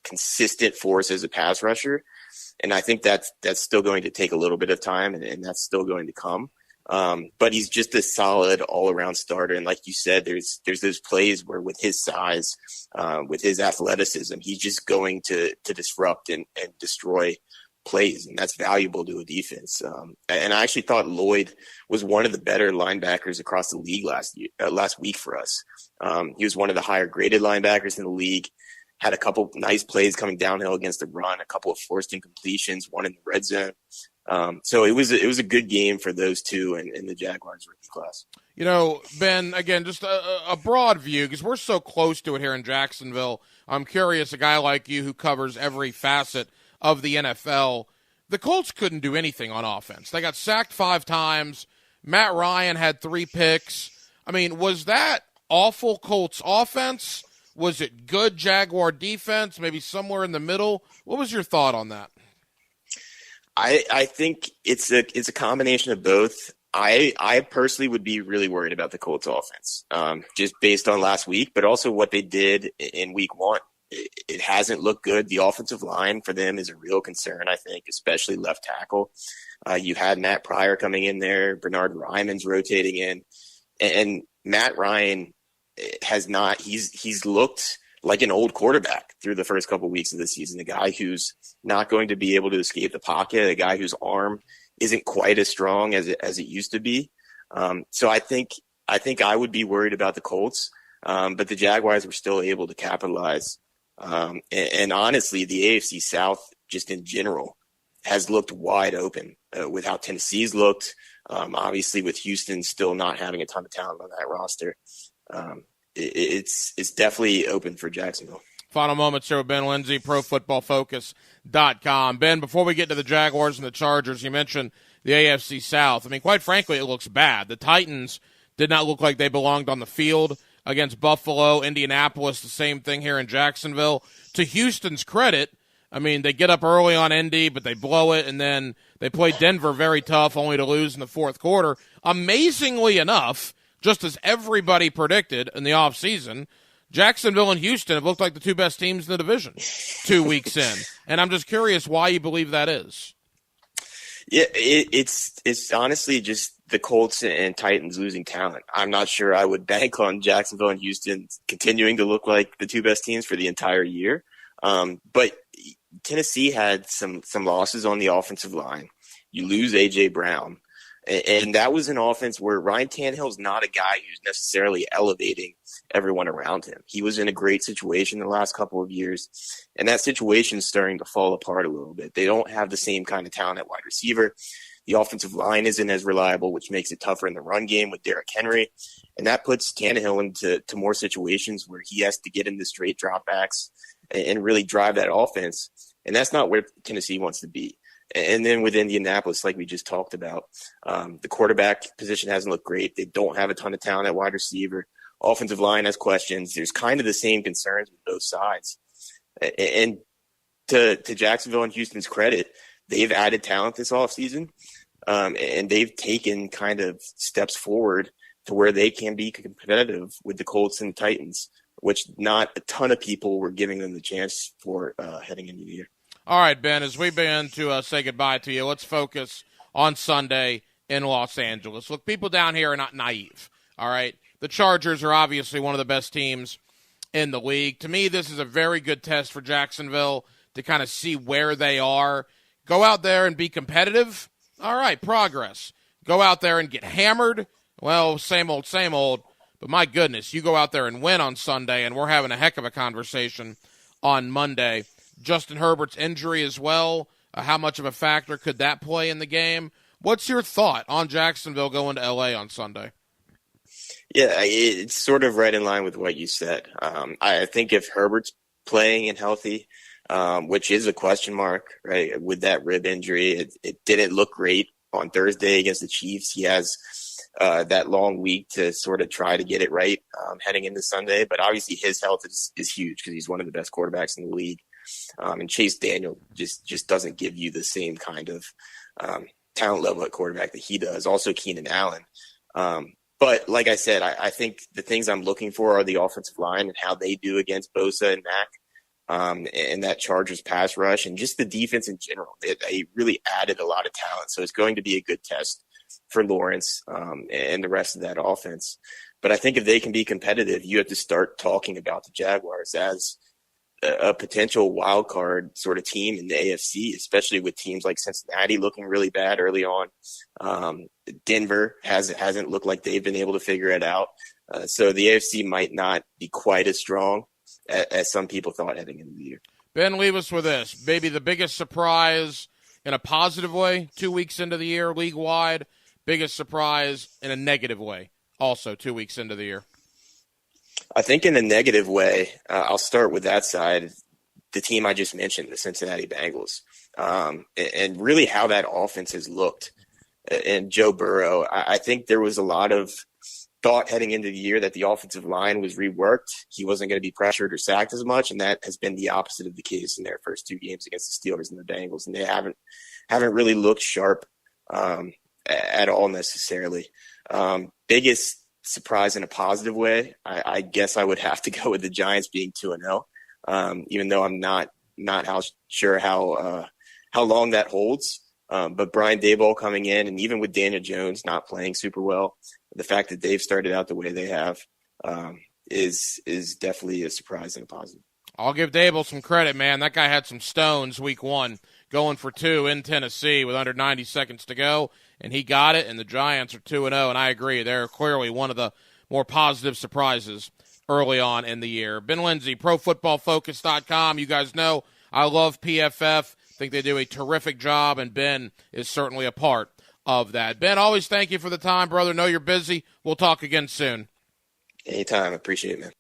consistent force as a pass rusher. And I think that's still going to take a little bit of time, and that's still going to come. But he's just a solid all-around starter. And like you said, there's those plays where with his size, with his athleticism, he's just going to disrupt and destroy plays, and that's valuable to a defense. And I actually thought Lloyd was one of the better linebackers across the league last week for us. He was one of the higher graded linebackers in the league. Had a couple nice plays coming downhill against the run, a couple of forced incompletions, one in the red zone. So it was a good game for those two in the Jaguars rookie class. Ben, again, just a broad view, because we're so close to it here in Jacksonville. I'm curious, a guy like you who covers every facet of the NFL, the Colts couldn't do anything on offense. They got sacked 5 times. Matt Ryan had 3 picks. I mean, was that awful Colts offense? Was it good Jaguar defense, maybe somewhere in the middle? What was your thought on that? I think it's a combination of both. I personally would be really worried about the Colts offense, just based on last week, but also what they did in week 1. It hasn't looked good. The offensive line for them is a real concern, I think, especially left tackle. You had Matt Pryor coming in there. Bernard Ryman's rotating in. And Matt Ryan has not – he's looked like an old quarterback through the first couple of weeks of the season, a guy who's not going to be able to escape the pocket, a guy whose arm isn't quite as strong as it used to be. So I think I would be worried about the Colts, but the Jaguars were still able to capitalize. And honestly, the AFC South, just in general, has looked wide open with how Tennessee's looked. Obviously, with Houston still not having a ton of talent on that roster, it's definitely open for Jacksonville. Final moments here with Ben Lindsey, ProFootballFocus.com. Ben, before we get to the Jaguars and the Chargers, you mentioned the AFC South. I mean, quite frankly, it looks bad. The Titans did not look like they belonged on the field against Buffalo, Indianapolis, the same thing here in Jacksonville. To Houston's credit, I mean, they get up early on Indy, but they blow it, and then they play Denver very tough, only to lose in the fourth quarter. Amazingly enough, just as everybody predicted in the offseason, Jacksonville and Houston have looked like the 2 best teams in the division 2 weeks in. And I'm just curious why you believe that is. Yeah, it's honestly just the Colts and Titans losing talent. I'm not sure I would bank on Jacksonville and Houston continuing to look like the two best teams for the entire year. But Tennessee had some losses on the offensive line. You lose A.J. Brown. And that was an offense where Ryan Tannehill's not a guy who's necessarily elevating everyone around him. He was in a great situation the last couple of years, and that situation is starting to fall apart a little bit. They don't have the same kind of talent at wide receiver. The offensive line isn't as reliable, which makes it tougher in the run game with Derrick Henry, and that puts Tannehill into more situations where he has to get into straight dropbacks and really drive that offense, and that's not where Tennessee wants to be. And then with Indianapolis, like we just talked about, the quarterback position hasn't looked great. They don't have a ton of talent at wide receiver. Offensive line has questions. There's kind of the same concerns with both sides. And to Jacksonville and Houston's credit, they've added talent this offseason, and they've taken kind of steps forward to where they can be competitive with the Colts and Titans, which not a ton of people were giving them the chance for heading into the year. All right, Ben, as we begin to say goodbye to you, let's focus on Sunday in Los Angeles. Look, people down here are not naive, all right? The Chargers are obviously one of the best teams in the league. To me, this is a very good test for Jacksonville to kind of see where they are. Go out there and be competitive. All right, progress. Go out there and get hammered. Well, same old, same old. But my goodness, you go out there and win on Sunday, and we're having a heck of a conversation on Monday. Justin Herbert's injury as well. How much of a factor could that play in the game? What's your thought on Jacksonville going to L.A. on Sunday? Yeah, it's sort of right in line with what you said. I think if Herbert's playing and healthy, which is a question mark, right, with that rib injury, it didn't look great on Thursday against the Chiefs. He has that long week to sort of try to get it right heading into Sunday. But obviously his health is huge because he's one of the best quarterbacks in the league. And Chase Daniel just doesn't give you the same kind of talent level at quarterback that he does. Also Keenan Allen. But like I said, I think the things I'm looking for are the offensive line and how they do against Bosa and Mack, and that Chargers pass rush, and just the defense in general. They really added a lot of talent. So it's going to be a good test for Lawrence and the rest of that offense. But I think if they can be competitive, you have to start talking about the Jaguars as a potential wild card sort of team in the AFC, especially with teams like Cincinnati looking really bad early on. Denver hasn't looked like they've been able to figure it out. So the AFC might not be quite as strong as some people thought heading into the year. Ben, leave us with this. Maybe the biggest surprise in a positive way 2 weeks into the year, league-wide. Biggest surprise in a negative way also 2 weeks into the year. I think in a negative way, I'll start with that side, the team I just mentioned, the Cincinnati Bengals, and really how that offense has looked. And Joe Burrow, I think there was a lot of thought heading into the year that the offensive line was reworked. He wasn't going to be pressured or sacked as much, and that has been the opposite of the case in their first two games against the Steelers and the Bengals. And they haven't really looked sharp at all necessarily. Biggest surprise in a positive way, I guess I would have to go with the Giants being 2-0, even though I'm not sure how long that holds. But Brian Daboll coming in, and even with Daniel Jones not playing super well, the fact that they've started out the way they have is definitely a surprise and a positive. I'll give Daboll some credit, man. That guy had some stones week one, going for 2 in Tennessee with under 90 seconds to go, and he got it, and the Giants are 2-0, and I agree. They're clearly one of the more positive surprises early on in the year. Ben Lindsey, ProFootballFocus.com. You guys know I love PFF. I think they do a terrific job, and Ben is certainly a part of that. Ben, always thank you for the time, brother. Know you're busy. We'll talk again soon. Anytime. Appreciate it, man.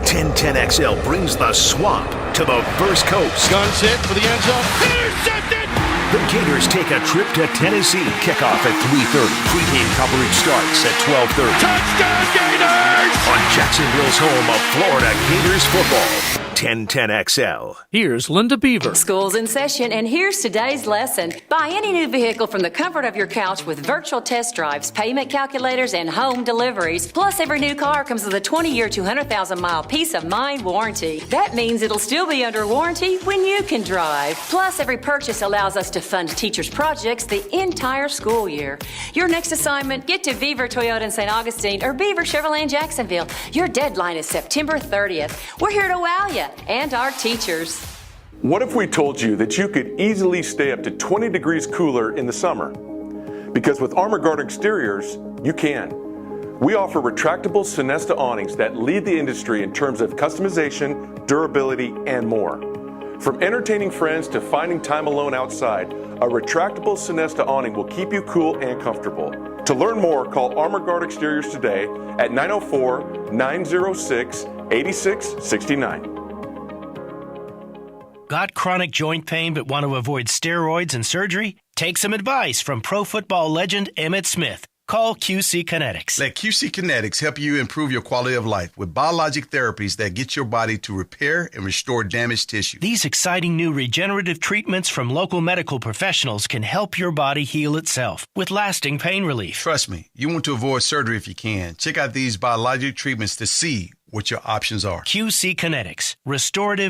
1010XL brings the swamp to the first coast. Guns hit for the end zone. Intercepted! The Gators take a trip to Tennessee. Kickoff at 3:30. Pregame coverage starts at 12:30. Touchdown Gators! On Jacksonville's home of Florida Gators football. 1010XL. Here's Linda Beaver. School's in session, and here's today's lesson. Buy any new vehicle from the comfort of your couch with virtual test drives, payment calculators, and home deliveries. Plus, every new car comes with a 20-year, 200,000-mile peace of mind warranty. That means it'll still be under warranty when you can drive. Plus, every purchase allows us to fund teachers' projects the entire school year. Your next assignment, get to Beaver Toyota in St. Augustine or Beaver Chevrolet in Jacksonville. Your deadline is September 30th. We're here to wow you and our teachers. What if we told you that you could easily stay up to 20 degrees cooler in the summer? Because with Armor Guard Exteriors, you can. We offer retractable Sonesta awnings that lead the industry in terms of customization, durability, and more. From entertaining friends to finding time alone outside, a retractable Sonesta awning will keep you cool and comfortable. To learn more, call Armor Guard Exteriors today at 904-906-8669. Got chronic joint pain but want to avoid steroids and surgery? Take some advice from pro football legend Emmitt Smith. Call QC Kinetics. Let QC Kinetics help you improve your quality of life with biologic therapies that get your body to repair and restore damaged tissue. These exciting new regenerative treatments from local medical professionals can help your body heal itself with lasting pain relief. Trust me, you want to avoid surgery if you can. Check out these biologic treatments to see what your options are. QC Kinetics. Restorative